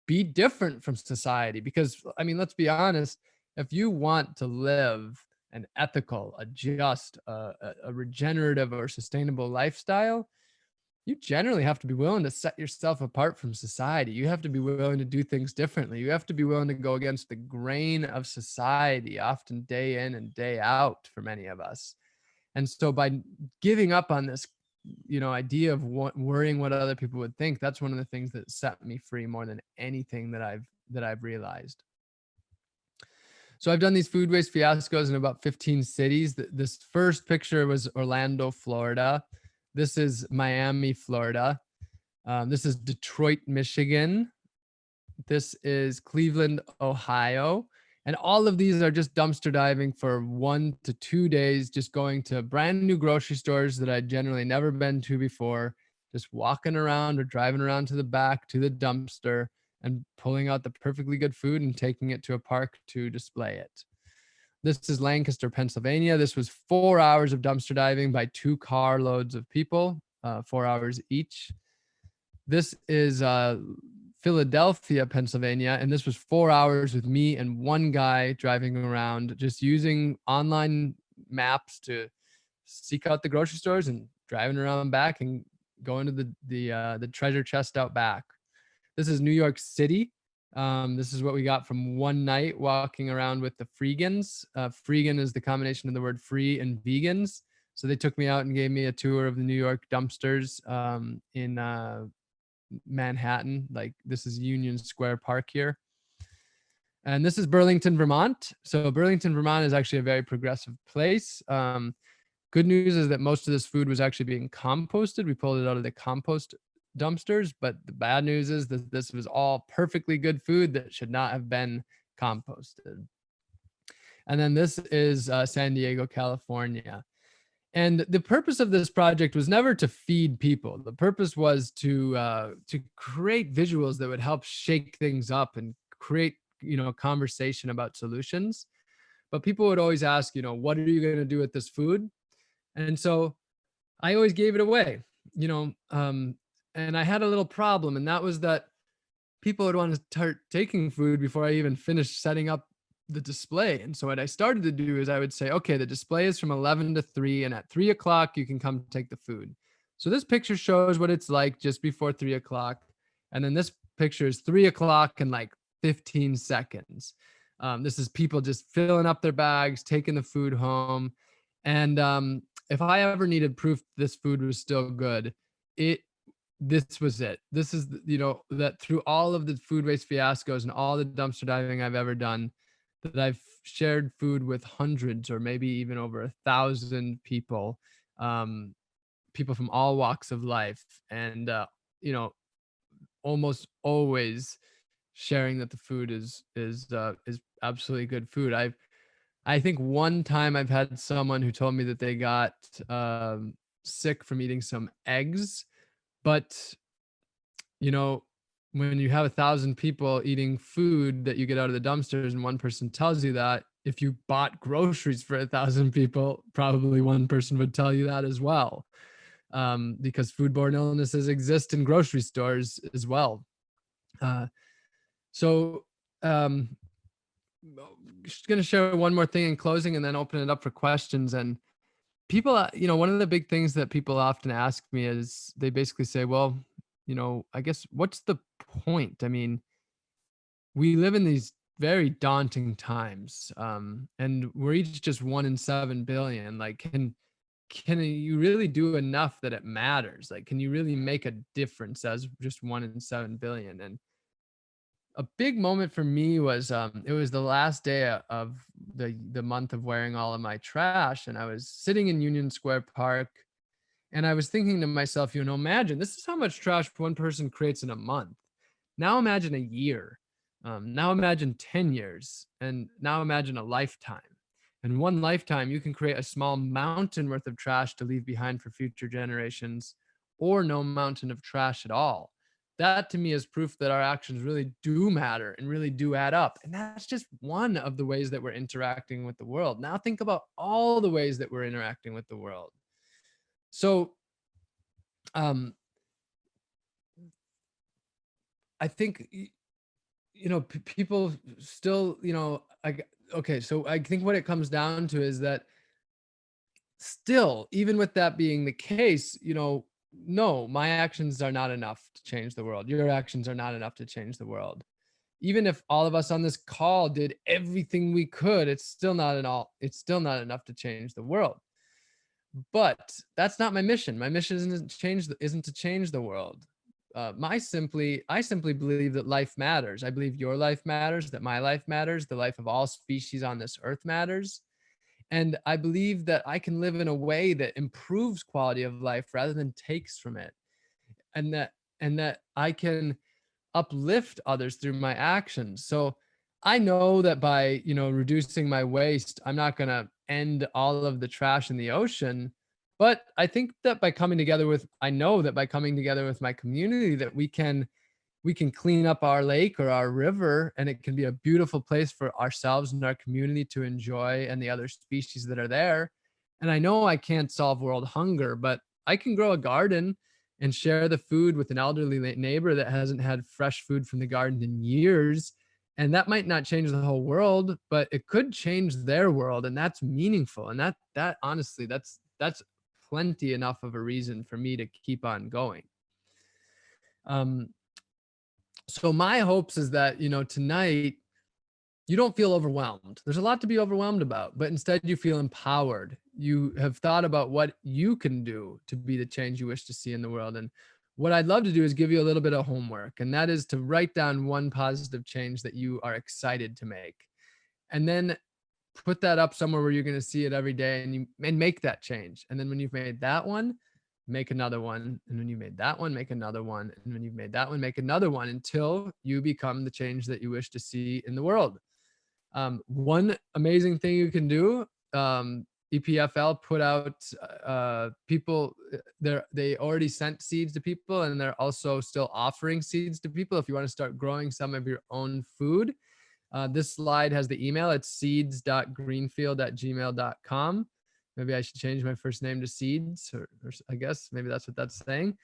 be different from society. Because, let's be honest, if you want to live an ethical, a just, a regenerative or sustainable lifestyle, you generally have to be willing to set yourself apart from society. You have to be willing to do things differently. You have to be willing to go against the grain of society, often day in and day out for many of us. And so by giving up on this, idea of worrying what other people would think, that's one of the things that set me free more than anything that I've realized. So I've done these food waste fiascos in about 15 cities. This first picture was Orlando, Florida. This is Miami, Florida. This is Detroit, Michigan. This is Cleveland, Ohio. And all of these are just dumpster diving for 1 to 2 days, just going to brand new grocery stores that I'd generally never been to before, just walking around or driving around to the back to the dumpster and pulling out the perfectly good food and taking it to a park to display it. This is Lancaster, Pennsylvania. This was 4 hours of dumpster diving by 2 carloads of people, 4 hours each. This is Philadelphia, Pennsylvania, and this was 4 hours with me and one guy driving around, just using online maps to seek out the grocery stores and driving around back and going to the treasure chest out back. This is New York City. This is what we got from one night walking around with the Freegans. Freegan is the combination of the word free and vegans. So they took me out and gave me a tour of the New York dumpsters in Manhattan. Like, this is Union Square Park here. And this is Burlington, Vermont. So Burlington, Vermont is actually a very progressive place. Good news is that most of this food was actually being composted. We pulled it out of the compost dumpsters, but the bad news is that this was all perfectly good food that should not have been composted. And then this is San Diego, California. And the purpose of this project was never to feed people. The purpose was to create visuals that would help shake things up and create, conversation about solutions. But people would always ask, what are you going to do with this food? And so I always gave it away, and I had a little problem, and that was that people would want to start taking food before I even finished setting up the display. And so what I started to do is I would say, okay, the display is from 11 to 3, and at 3 o'clock, you can come take the food. So this picture shows what it's like just before 3 o'clock. And then this picture is 3 o'clock and like 15 seconds. This is people just filling up their bags, taking the food home. And if I ever needed proof this food was still good, this was it. This is, that through all of the food waste fiascos and all the dumpster diving I've ever done, that I've shared food with hundreds or maybe even over 1,000 people, people from all walks of life. And, almost always sharing that the food is absolutely good food. I think one time I've had someone who told me that they got sick from eating some eggs, but when you have 1,000 people eating food that you get out of the dumpsters and one person tells you that, if you bought groceries for 1,000 people, probably one person would tell you that as well, because foodborne illnesses exist in grocery stores as well. So just going to share one more thing in closing and then open it up for questions. And people, one of the big things that people often ask me is they basically say, well, I guess what's the point? I mean, we live in these very daunting times, and we're each just 1 in 7 billion. Like, can you really do enough that it matters? Like, can you really make a difference as just 1 in 7 billion? And a big moment for me was it was the last day of the month of wearing all of my trash, and I was sitting in Union Square Park, and I was thinking to myself, imagine this is how much trash one person creates in a month. Now imagine a year. Now imagine 10 years, and now imagine a lifetime. In one lifetime, you can create a small mountain worth of trash to leave behind for future generations, or no mountain of trash at all. That to me is proof that our actions really do matter and really do add up. And that's just one of the ways that we're interacting with the world. Now think about all the ways that we're interacting with the world. So I think, people still, okay, so I think what it comes down to is that still, even with that being the case, no, my actions are not enough to change the world. Your actions are not enough to change the world. Even if all of us on this call did everything we could, it's still not enough to change the world. But that's not my mission. My mission isn't to change the world. I simply believe that life matters. I believe your life matters, that my life matters, the life of all species on this earth matters. And I believe that I can live in a way that improves quality of life rather than takes from it. And that I can uplift others through my actions. So I know that by, reducing my waste, I'm not going to end all of the trash in the ocean. But I think that I know that by coming together with my community, that we can clean up our lake or our river, and it can be a beautiful place for ourselves and our community to enjoy and the other species that are there. And I know I can't solve world hunger, but I can grow a garden and share the food with an elderly neighbor that hasn't had fresh food from the garden in years. And that might not change the whole world, but it could change their world. And that's meaningful. And that honestly, that's plenty enough of a reason for me to keep on going. So my hopes is that, tonight you don't feel overwhelmed. There's a lot to be overwhelmed about, but instead you feel empowered. You have thought about what you can do to be the change you wish to see in the world. And what I'd love to do is give you a little bit of homework, and that is to write down one positive change that you are excited to make. And then put that up somewhere where you're going to see it every day, and make that change. And then when you've made that one, make another one. And when you've made that one, make another one. And when you've made that one, make another one, until you become the change that you wish to see in the world. One amazing thing you can do, EPFL put out people, they already sent seeds to people, and they're also still offering seeds to people if you want to start growing some of your own food. This slide has the email. It's seeds.greenfield@gmail.com. Maybe I should change my first name to Seeds, or I guess maybe that's what that's saying.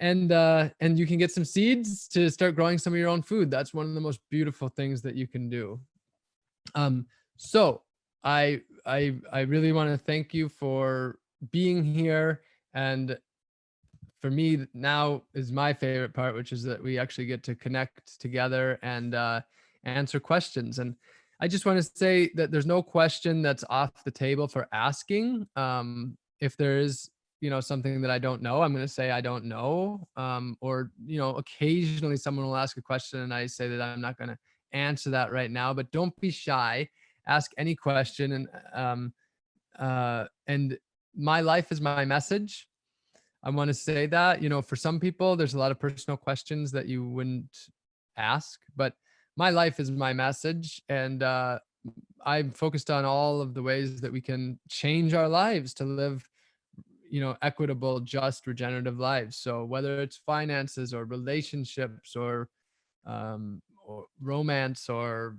and you can get some seeds to start growing some of your own food. That's one of the most beautiful things that you can do. So I really want to thank you for being here. And for me, now is my favorite part, which is that we actually get to connect together and answer questions. And I just want to say that there's no question that's off the table for asking. If there is, something that I don't know, I'm going to say I don't know. Or, occasionally someone will ask a question and I say that I'm not going to answer that right now, but don't be shy. Ask any question. And my life is my message. I want to say that, for some people, there's a lot of personal questions that you wouldn't ask, but my life is my message. And I'm focused on all of the ways that we can change our lives to live, equitable, just, regenerative lives. So whether it's finances or relationships or romance or,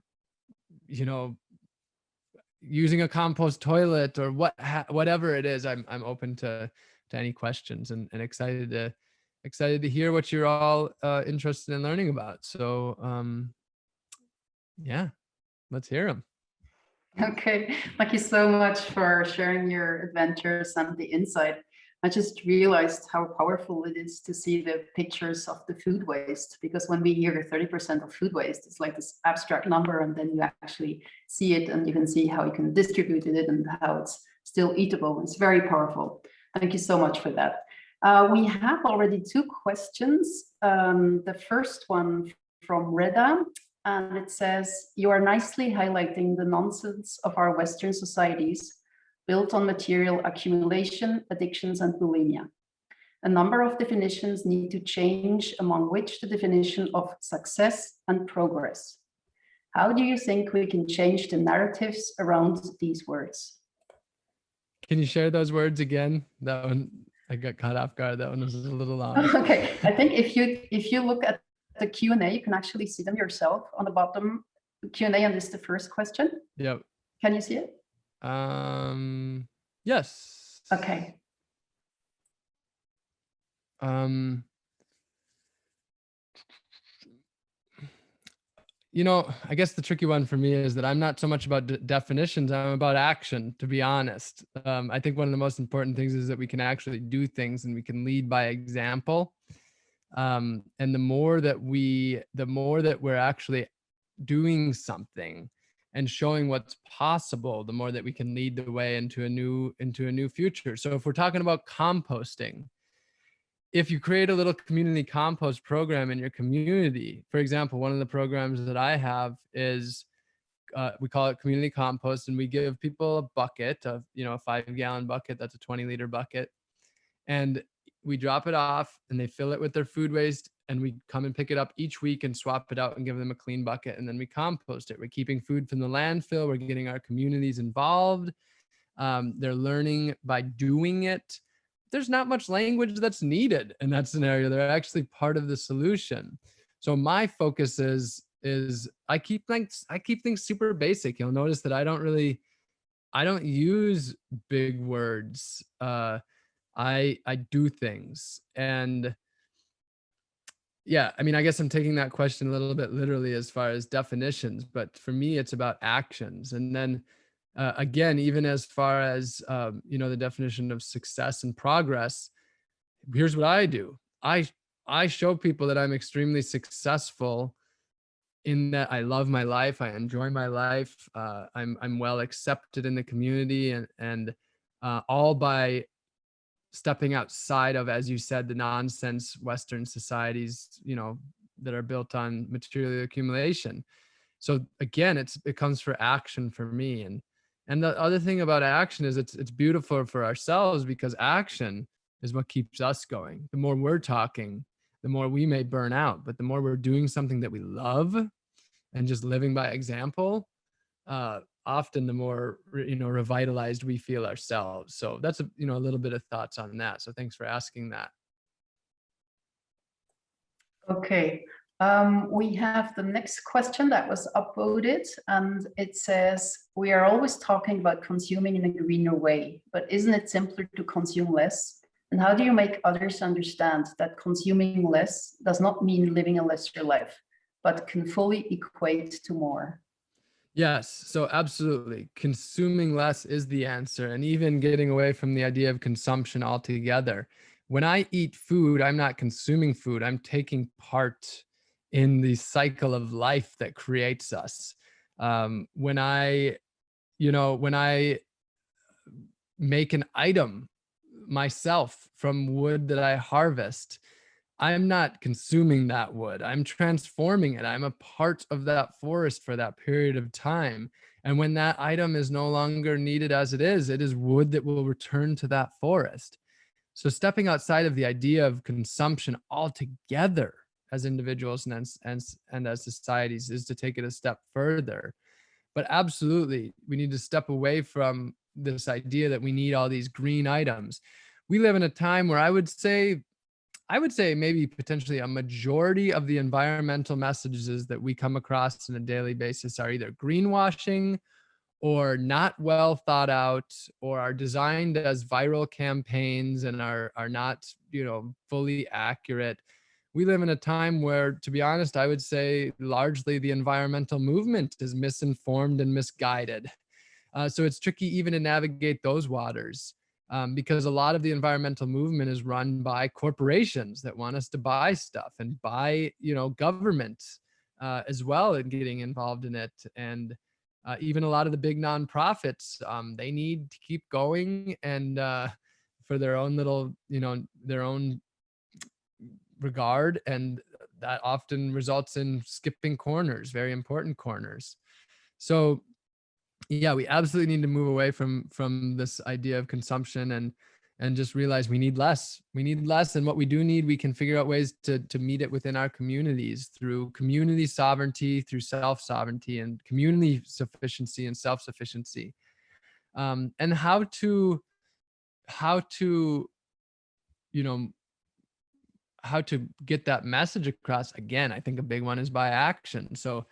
using a compost toilet or whatever it is, I'm open to any questions and excited to hear what you're all interested in learning about. So yeah, let's hear them. Okay, thank you so much for sharing your adventures and the insight. I just realized how powerful it is to see the pictures of the food waste, because when we hear 30% of food waste, it's like this abstract number, and then you actually see it and you can see how you can distribute it and how it's still eatable. It's very powerful. Thank you so much for that. We have already 2 questions. The first one from Reda. And it says, you are nicely highlighting the nonsense of our Western societies built on material accumulation, addictions, and bulimia. A number of definitions need to change, among which the definition of success and progress. How do you think we can change the narratives around these words? Can you share those words again? That one, I got caught off guard. That one was a little long. Okay, I think if you look at the Q&A, you can actually see them yourself on the bottom. Q&A, and this is the first question. Yep. Can you see it? Yes. Okay. I guess the tricky one for me is that I'm not so much about definitions. I'm about action, to be honest. I think one of the most important things is that we can actually do things and we can lead by example. And the more that we're actually doing something and showing what's possible, the more that we can lead the way into a new future. So if we're talking about composting, if you create a little community compost program in your community, for example, one of the programs that I have is we call it community compost, and we give people a bucket of, a 5-gallon bucket. That's a 20-liter bucket. And we drop it off and they fill it with their food waste, and we come and pick it up each week and swap it out and give them a clean bucket. And then we compost it. We're keeping food from the landfill. We're getting our communities involved. They're learning by doing it. There's not much language that's needed in that scenario. They're actually part of the solution. So my focus is I keep things super basic. You'll notice that I don't use big words. I do things. And yeah, I mean, I guess I'm taking that question a little bit literally as far as definitions, but for me, it's about actions. And then again, even as far as, the definition of success and progress, here's what I do. I show people that I'm extremely successful in that I love my life. I enjoy my life. I'm well accepted in the community, and all by stepping outside of, as you said, the nonsense Western societies, that are built on material accumulation. So again, it comes for action for me. And the other thing about action is it's beautiful for ourselves, because action is what keeps us going. The more we're talking, the more we may burn out, but the more we're doing something that we love and just living by example, often the more revitalized we feel ourselves. So that's a little bit of thoughts on that. So thanks for asking that. Okay, we have the next question that was upvoted, and it says, we are always talking about consuming in a greener way, but isn't it simpler to consume less? And how do you make others understand that consuming less does not mean living a lesser life, but can fully equate to more? Yes, so absolutely. Consuming less is the answer, and even getting away from the idea of consumption altogether. When I eat food, I'm not consuming food, I'm taking part in the cycle of life that creates us. When I make an item myself from wood that I harvest, I'm not consuming that wood. I'm transforming it. I'm a part of that forest for that period of time. And when that item is no longer needed as it is wood that will return to that forest. So stepping outside of the idea of consumption altogether as individuals and as societies is to take it a step further. But absolutely, we need to step away from this idea that we need all these green items. We live in a time where I would say maybe potentially a majority of the environmental messages that we come across on a daily basis are either greenwashing or not well thought out, or are designed as viral campaigns and are not, fully accurate. We live in a time where, to be honest, I would say largely the environmental movement is misinformed and misguided. So it's tricky even to navigate those waters, because a lot of the environmental movement is run by corporations that want us to buy stuff, and by, government as well, and getting involved in it. And even a lot of the big nonprofits, they need to keep going, and for their own little, their own regard. And that often results in skipping corners, very important corners. So yeah, we absolutely need to move away from this idea of consumption, and just realize we need less. And what we do need, we can figure out ways to meet it within our communities through community sovereignty, through self-sovereignty, and community sufficiency and self-sufficiency. And how to you know how to get that message across. Again, I think a big one is by action. So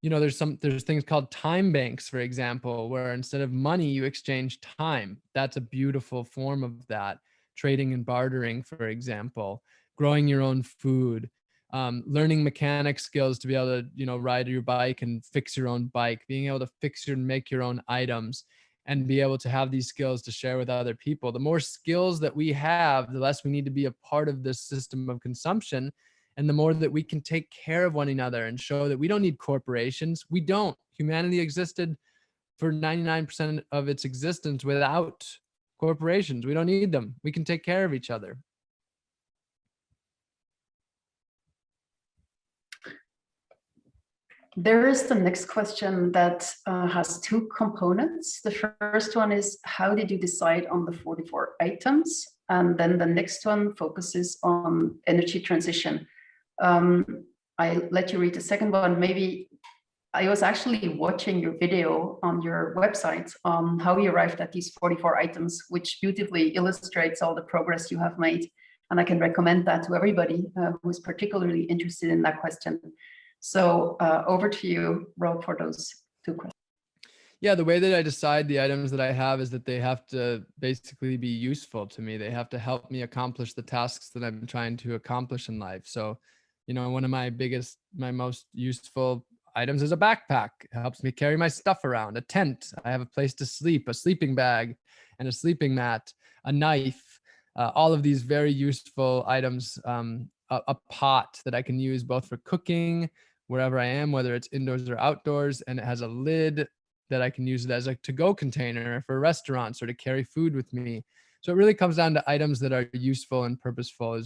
there's things called time banks, for example, where instead of money you exchange time. That's a beautiful form of that. Trading and bartering, for example. Growing your own food. Learning mechanic skills to be able to ride your bike and fix your own bike. Being able to fix and make your own items, and be able to have these skills to share with other people. The more skills that we have, the less we need to be a part of this system of consumption. And the more that we can take care of one another and show that we don't need corporations. We don't. Humanity existed for 99% of its existence without corporations. We don't need them. We can take care of each other. There is the next question that has two components. The first one is, how did you decide on the 44 items? And then the next one focuses on energy transition. I let you read the second one. Maybe I was actually watching your video on your website on how you arrived at these 44 items, which beautifully illustrates all the progress you have made. And I can recommend that to everybody who is particularly interested in that question. So over to you, Rob, for those two questions. Yeah, the way that I decide the items that I have is that they have to basically be useful to me. They have to help me accomplish the tasks that I'm trying to accomplish in life. So, one of my most useful items is a backpack. It helps me carry my stuff around. A tent. I have a place to sleep, a sleeping bag and a sleeping mat, a knife, all of these very useful items, a pot that I can use both for cooking wherever I am, whether it's indoors or outdoors, and it has a lid that I can use it as a to-go container for restaurants or to carry food with me. So it really comes down to items that are useful and purposeful.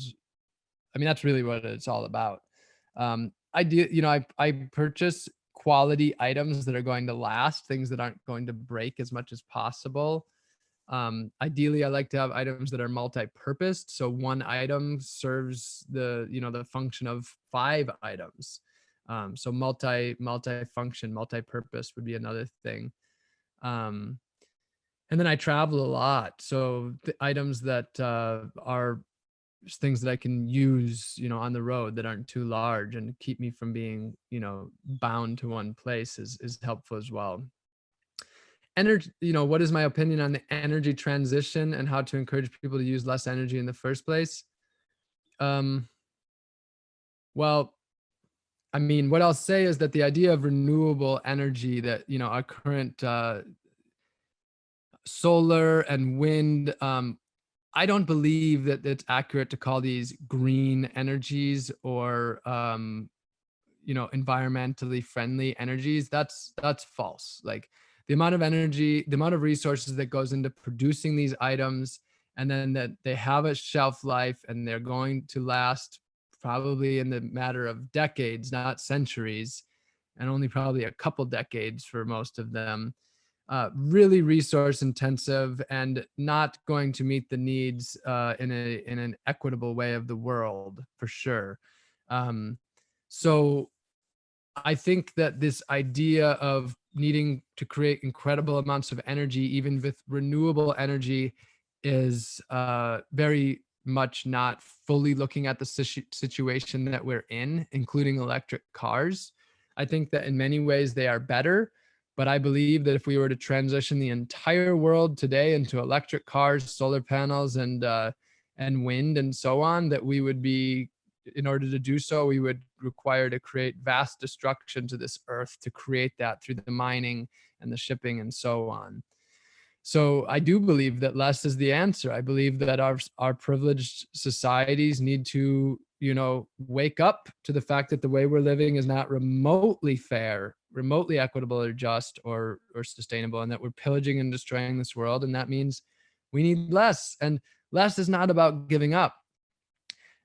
That's really what it's all about. I purchase quality items that are going to last, things that aren't going to break as much as possible. Ideally, I like to have items that are multi-purposed. So one item serves the function of 5 items. So multi-function, multi-purpose would be another thing. And then I travel a lot. So the items that are things that I can use, on the road that aren't too large and keep me from being, bound to one place is helpful as well. energy, what is my opinion on the energy transition and how to encourage people to use less energy in the first place? Well, I mean, what I'll say is that the idea of renewable energy that, our current solar and wind, I don't believe that it's accurate to call these green energies or, environmentally friendly energies. That's false. Like the amount of energy, the amount of resources that goes into producing these items, and then that they have a shelf life and they're going to last probably in the matter of decades, not centuries, and only probably a couple decades for most of them. Really resource intensive and not going to meet the needs in an equitable way of the world, for sure. So I think that this idea of needing to create incredible amounts of energy, even with renewable energy, is very much not fully looking at the situation that we're in, including electric cars. I think that in many ways they are better, but I believe that if we were to transition the entire world today into electric cars, solar panels, and wind and so on, that we would be, in order to do so, we would require to create vast destruction to this earth to create that through the mining and the shipping and so on. So I do believe that less is the answer. I believe that our privileged societies need to, wake up to the fact that the way we're living is not remotely fair, remotely equitable or just or sustainable, and that we're pillaging and destroying this world. And that means we need less. And less is not about giving up.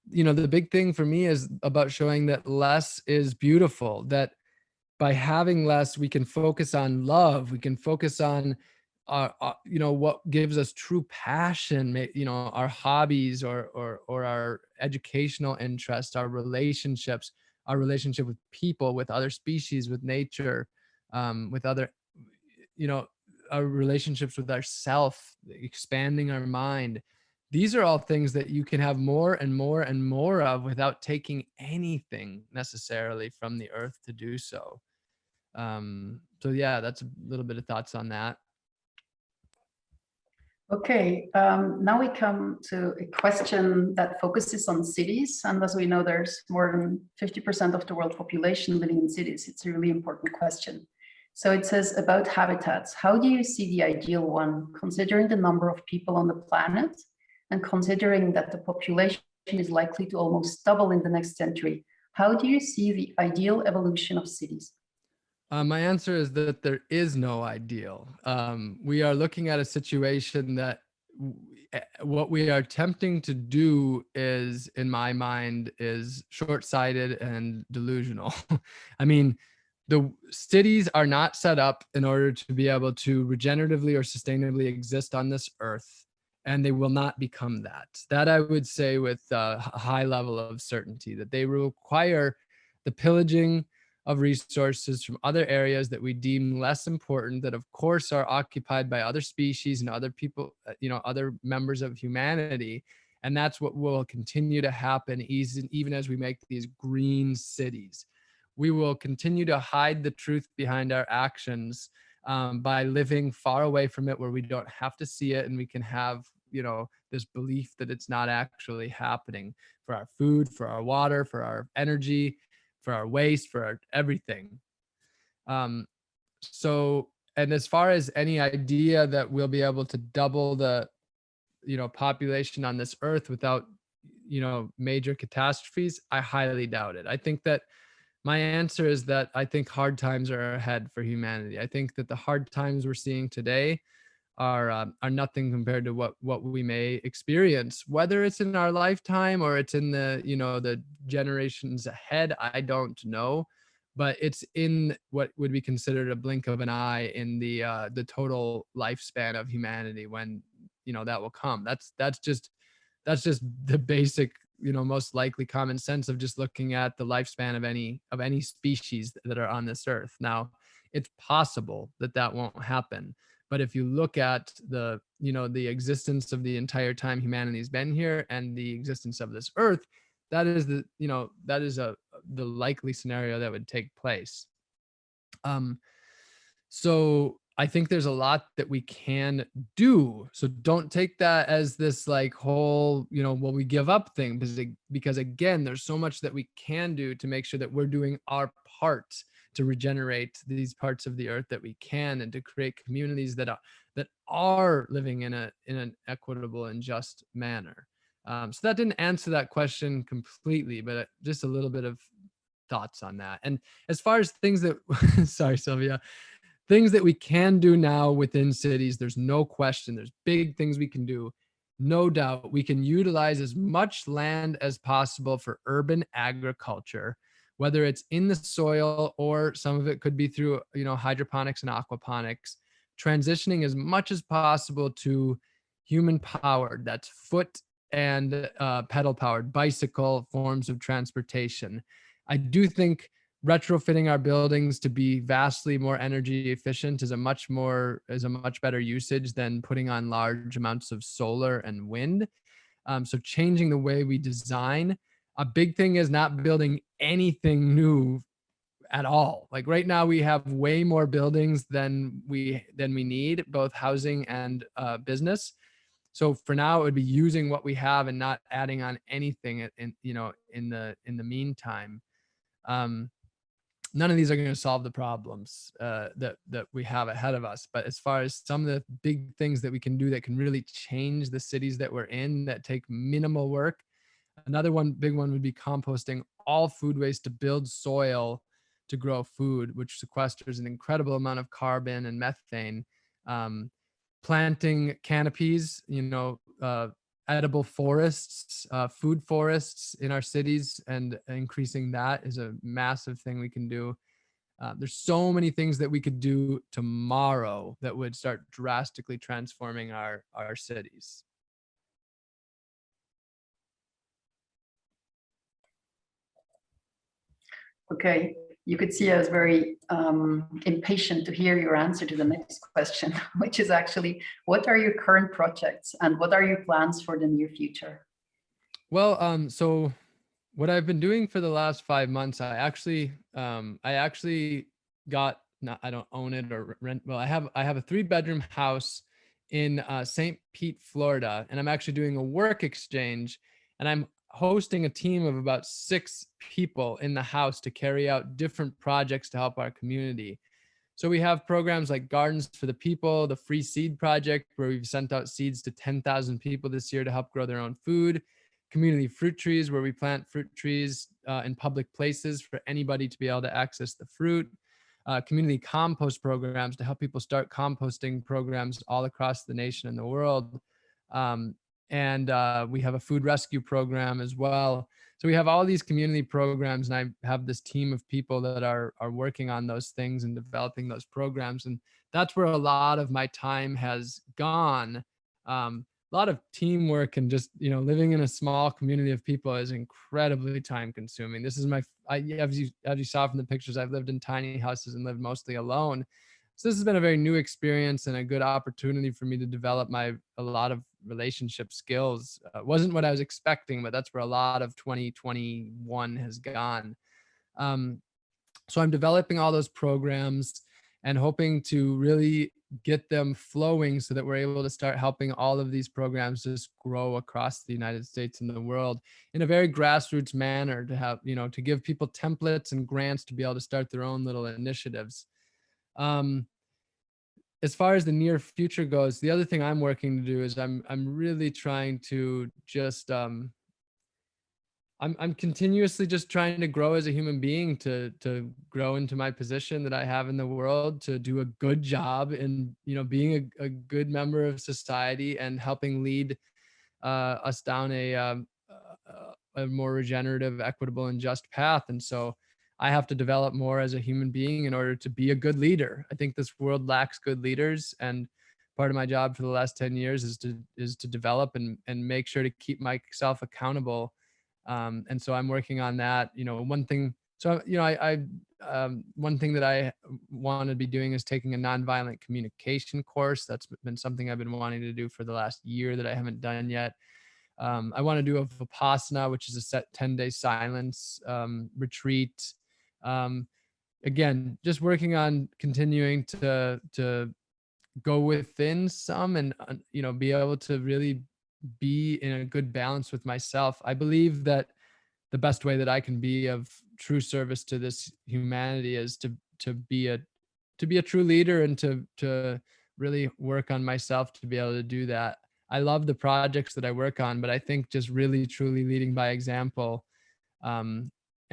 The big thing for me is about showing that less is beautiful, that by having less, we can focus on love. We can focus on what gives us true passion, our hobbies or our educational interests, our relationships, our relationship with people, with other species, with nature, with other, our relationships with ourself, expanding our mind. These are all things that you can have more and more and more of without taking anything necessarily from the earth to do so. So yeah, that's a little bit of thoughts on that. Okay, now we come to a question that focuses on cities. And as we know, there's more than 50% of the world population living in cities. It's a really important question. So it says about habitats. How do you see the ideal one, considering the number of people on the planet and considering that the population is likely to almost double in the next century? How do you see the ideal evolution of cities? My answer is that there is no ideal. We are looking at a situation that what we are attempting to do is, in my mind, is short-sighted and delusional. I mean, the cities are not set up in order to be able to regeneratively or sustainably exist on this earth, and they will not become that. That I would say with a high level of certainty, that they require the pillaging of resources from other areas that we deem less important, that of course are occupied by other species and other people, other members of humanity. And that's what will continue to happen even as we make these green cities. We will continue to hide the truth behind our actions by living far away from it, where we don't have to see it, and we can have, this belief that it's not actually happening, for our food, for our water, for our energy, for our waste, for our everything. So, and as far as any idea that we'll be able to double the, population on this earth without, major catastrophes, I highly doubt it. I think that my answer is that I think hard times are ahead for humanity. I think that the hard times we're seeing today are nothing compared to what we may experience, whether it's in our lifetime or it's in the, the generations ahead. I don't know, but it's in what would be considered a blink of an eye in the total lifespan of humanity, when that will come. That's just the basic, most likely common sense of just looking at the lifespan of any species that are on this earth. Now, it's possible that won't happen. But if you look at the existence of the entire time humanity's been here and the existence of this earth, that is the likely scenario that would take place. So I think there's a lot that we can do. So don't take that as this like whole, well, we give up thing, because again, there's so much that we can do to make sure that we're doing our part to regenerate these parts of the earth that we can, and to create communities that are living in an equitable and just manner. So that didn't answer that question completely, but just a little bit of thoughts on that. And as far as things that, sorry, Sylvia, things that we can do now within cities, there's no question. There's big things we can do. No doubt we can utilize as much land as possible for urban agriculture, whether it's in the soil or some of it could be through, hydroponics and aquaponics, transitioning as much as possible to human powered, that's foot and pedal powered, bicycle forms of transportation. I do think retrofitting our buildings to be vastly more energy efficient is a much better usage than putting on large amounts of solar and wind. So changing the way we design. A big thing is not building anything new at all. Like right now, we have way more buildings than we need, both housing and business. So for now, it would be using what we have and not adding on anything in the meantime. None of these are going to solve the problems that we have ahead of us. But as far as some of the big things that we can do that can really change the cities that we're in, that take minimal work. Another big one would be composting all food waste to build soil to grow food, which sequesters an incredible amount of carbon and methane. Planting canopies, edible forests, food forests in our cities, and increasing that is a massive thing we can do. There's so many things that we could do tomorrow that would start drastically transforming our cities. Okay, you could see I was very impatient to hear your answer to the next question, which is actually, what are your current projects and what are your plans for the near future? Well, so what I've been doing for the last 5 months, I actually got, not, I don't own it or rent. Well, I have a 3-bedroom house in St. Pete, Florida, and I'm actually doing a work exchange, and I'm hosting a team of about 6 people in the house to carry out different projects to help our community. So we have programs like Gardens for the People, the Free Seed Project, where we've sent out seeds to 10,000 people this year to help grow their own food. Community fruit trees, where we plant fruit trees in public places for anybody to be able to access the fruit. Community compost programs to help people start composting programs all across the nation and the world. And we have a food rescue program as well. So we have all these community programs, and I have this team of people that are working on those things and developing those programs. And that's where a lot of my time has gone. A lot of teamwork, and just, living in a small community of people is incredibly time consuming. This is as you saw from the pictures, I've lived in tiny houses and lived mostly alone. So this has been a very new experience and a good opportunity for me to develop a lot of relationship skills. Wasn't what I was expecting, but that's where a lot of 2021 has gone. So I'm developing all those programs and hoping to really get them flowing so that we're able to start helping all of these programs just grow across the United States and the world in a very grassroots manner, to have, to give people templates and grants to be able to start their own little initiatives. As far as the near future goes, the other thing I'm working to do is I'm really trying to just I'm continuously just trying to grow as a human being, to grow into my position that I have in the world, to do a good job in, being a good member of society and helping lead us down a more regenerative, equitable, and just path. And so I have to develop more as a human being in order to be a good leader. I think this world lacks good leaders, and part of my job for the last 10 years is to develop and make sure to keep myself accountable. And so I'm working on that. One thing that I want to be doing is taking a nonviolent communication course. That's been something I've been wanting to do for the last year that I haven't done yet. I want to do a Vipassana, which is a set 10-day silence retreat. Again, just working on continuing to go within some and, be able to really be in a good balance with myself. I believe that the best way that I can be of true service to this humanity is to be a true leader, and to really work on myself to be able to do that. I love the projects that I work on, but I think just really truly leading by example, and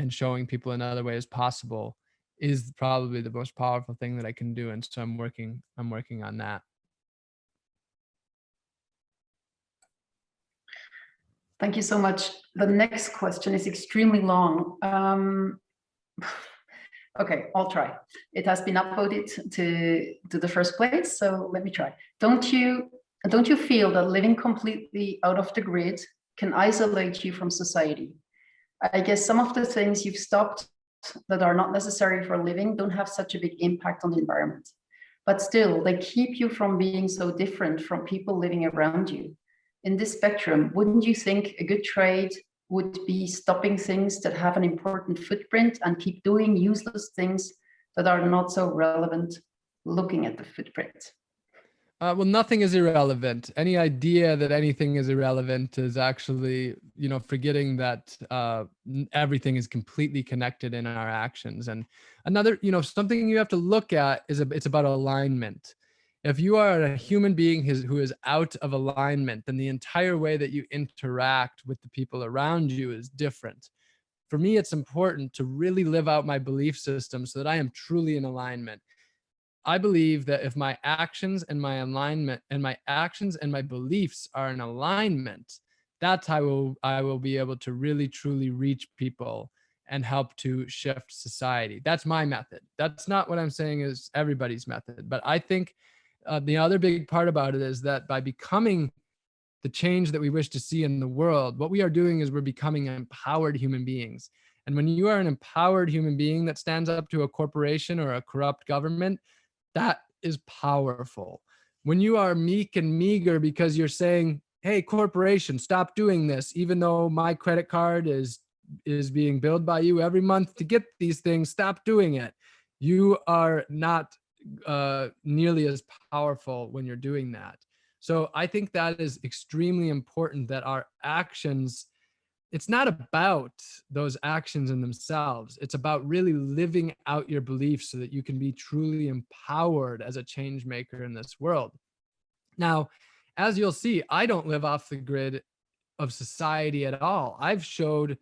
showing people in other ways possible is probably the most powerful thing that I can do. And so I'm working on that. Thank you so much. The next question is extremely long. Okay, I'll try. It has been upvoted to the first place, so let me try. Don't you feel that living completely out of the grid can isolate you from society? I guess some of the things you've stopped that are not necessary for living don't have such a big impact on the environment, but still they keep you from being so different from people living around you. In this spectrum, wouldn't you think a good trade would be stopping things that have an important footprint and keep doing useless things that are not so relevant, looking at the footprint? Well, nothing is irrelevant. Any idea that anything is irrelevant is actually, forgetting that everything is completely connected in our actions. And another, something you have to look at is it's about alignment. If you are a human being who is out of alignment, then the entire way that you interact with the people around you is different. For me, it's important to really live out my belief system so that I am truly in alignment. I believe that if my actions and my alignment and my actions and my beliefs are in alignment, that's how I will be able to really truly reach people and help to shift society. That's my method. That's not what I'm saying is everybody's method, but I think the other big part about it is that by becoming the change that we wish to see in the world, what we are doing is we're becoming empowered human beings. And when you are an empowered human being that stands up to a corporation or a corrupt government, that is powerful. When you are meek and meager because you're saying, hey, corporation, stop doing this, even though my credit card is being billed by you every month to get these things, stop doing it. You are not nearly as powerful when you're doing that. So I think that is extremely important, that our actions, it's not about those actions in themselves. It's about really living out your beliefs so that you can be truly empowered as a change maker in this world. Now, as you'll see, I don't live off the grid of society at all. I've showed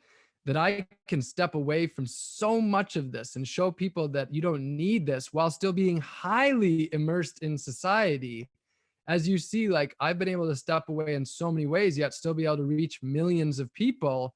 that I can step away from so much of this and show people that you don't need this while still being highly immersed in society. As you see, like, I've been able to step away in so many ways, yet still be able to reach millions of people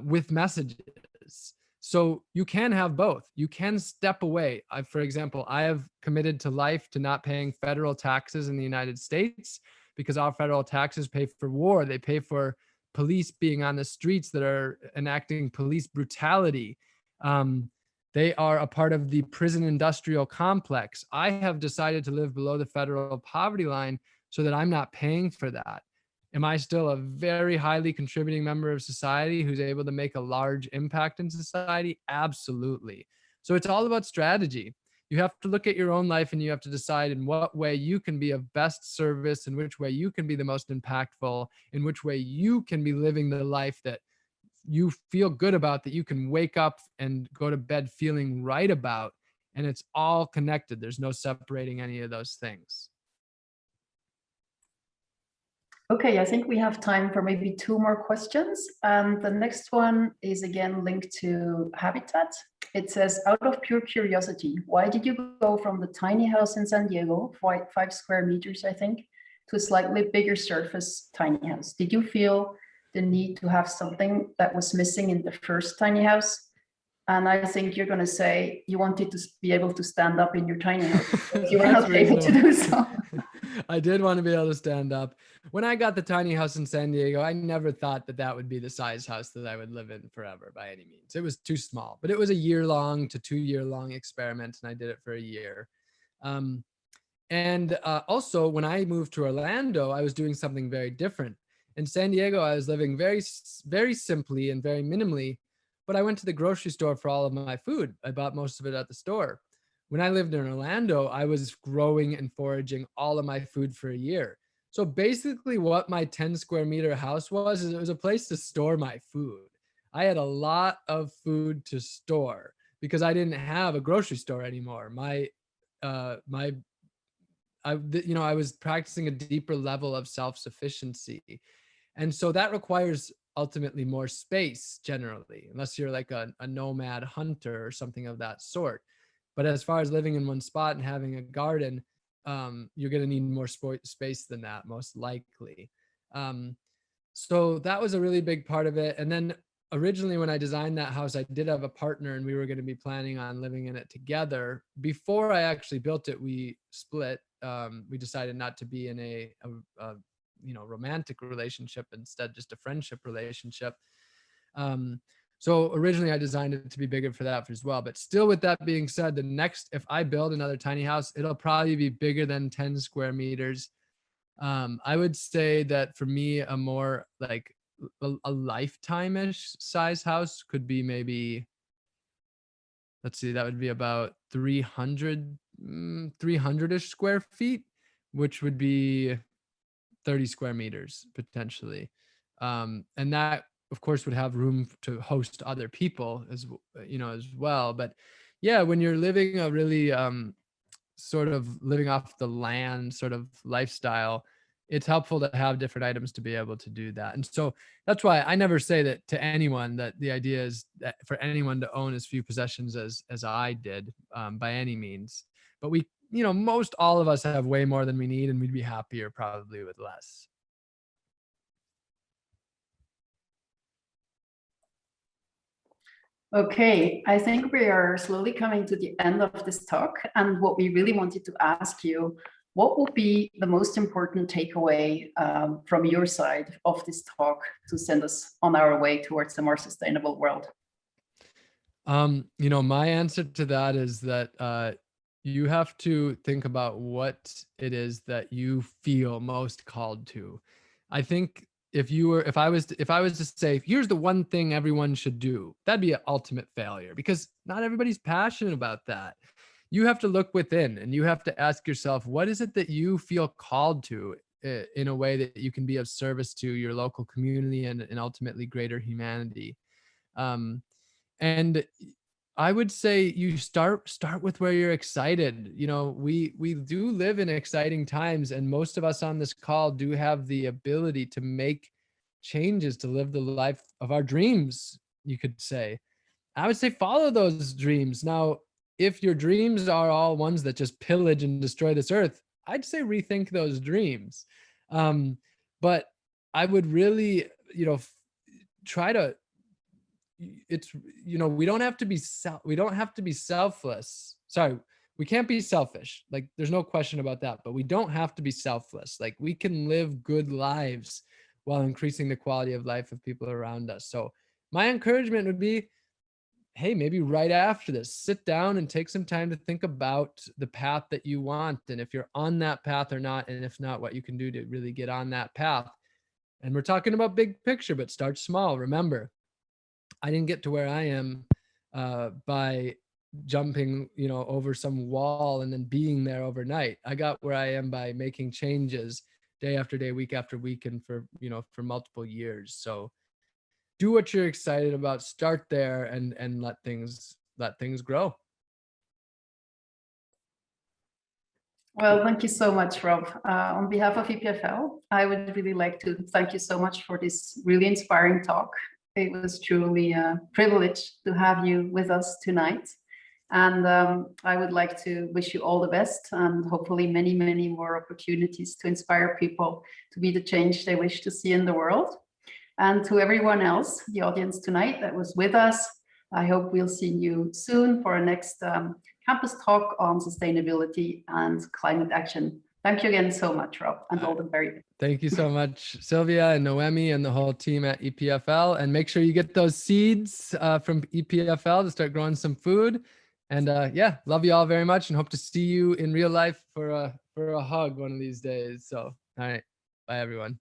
with messages. So you can have both. You can step away. For example, I have committed to life to not paying federal taxes in the United States, because our federal taxes pay for war. They pay for police being on the streets that are enacting police brutality. They are a part of the prison industrial complex. I have decided to live below the federal poverty line so that I'm not paying for that. Am I still a very highly contributing member of society who's able to make a large impact in society? Absolutely. So it's all about strategy. You have to look at your own life and you have to decide in what way you can be of best service, in which way you can be the most impactful, in which way you can be living the life that you feel good about, that you can wake up and go to bed feeling right about. And it's all connected. There's no separating any of those things. Okay, I think we have time for maybe 2 more questions. And the next one is again linked to habitat. It says, out of pure curiosity, why did you go from the tiny house in San Diego, 5 square meters, I think, to a slightly bigger surface tiny house? Did you feel the need to have something that was missing in the first tiny house? And I think you're going to say you wanted to be able to stand up in your tiny house. You were not able to do so. I did want to be able to stand up. When I got the tiny house in San Diego, I never thought that that would be the size house that I would live in forever by any means. It was too small, but it was a 1-year-long to 2-year-long experiment, and I did it for a year. Also, when I moved to Orlando, I was doing something very different. In San Diego, I was living very, very simply and very minimally, but I went to the grocery store for all of my food. I bought most of it at the store. When I lived in Orlando, I was growing and foraging all of my food for a year. So basically what my 10 square meter house was, is it was a place to store my food. I had a lot of food to store because I didn't have a grocery store anymore. I was practicing a deeper level of self-sufficiency. And so that requires ultimately more space generally, unless you're like a nomad hunter or something of that sort. But as far as living in one spot and having a garden, you're going to need more space than that, most likely. So that was a really big part of it. And then originally when I designed that house, I did have a partner and we were going to be planning on living in it together. Before I actually built it, we split. We decided not to be in a romantic relationship, instead just a friendship relationship. So originally I designed it to be bigger for that as well. But still, with that being said, if I build another tiny house, it'll probably be bigger than 10 square meters. I would say that for me, a more like a lifetime-ish size house could be maybe, let's see, that would be about 300-ish square feet, which would be 30 square meters potentially. And that of course would have room to host other people as well. But yeah, when you're living a really sort of living off the land sort of lifestyle, it's helpful to have different items to be able to do that. And so that's why I never say that to anyone, that the idea is that for anyone to own as few possessions as I did, by any means. But most all of us have way more than we need, and we'd be happier probably with less. Okay, I think we are slowly coming to the end of this talk. And what we really wanted to ask you, what would be the most important takeaway from your side of this talk to send us on our way towards a more sustainable world? My answer to that is that you have to think about what it is that you feel most called to. I think if I was to say, here's the one thing everyone should do, that'd be an ultimate failure, because not everybody's passionate about that. You have to look within and you have to ask yourself, what is it that you feel called to in a way that you can be of service to your local community and ultimately greater humanity. And I would say you start with where you're excited. We do live in exciting times, and most of us on this call do have the ability to make changes to live the life of our dreams, you could say. I would say follow those dreams. Now, if your dreams are all ones that just pillage and destroy this earth, I'd say rethink those dreams. But I would really, try to, we don't have to be selfless. Sorry, we can't be selfish. Like, there's no question about that, but we don't have to be selfless. Like, we can live good lives while increasing the quality of life of people around us. So my encouragement would be, hey, maybe right after this, sit down and take some time to think about the path that you want, and if you're on that path or not, and if not, what you can do to really get on that path. And we're talking about big picture, but start small. Remember, I didn't get to where I am by jumping, over some wall and then being there overnight. I got where I am by making changes day after day, week after week, and for multiple years. So do what you're excited about, start there, and let things grow. Well, thank you so much, Rob. On behalf of EPFL, I would really like to thank you so much for this really inspiring talk. It was truly a privilege to have you with us tonight. And I would like to wish you all the best, and hopefully many, many more opportunities to inspire people to be the change they wish to see in the world. And to everyone else, the audience tonight that was with us, I hope we'll see you soon for our next campus talk on sustainability and climate action. Thank you again so much, Rob, and all the very best. Thank you so much, Sylvia and Noemi and the whole team at EPFL. And make sure you get those seeds from EPFL to start growing some food. And yeah, love you all very much, and hope to see you in real life for a hug one of these days. So, all right, bye everyone.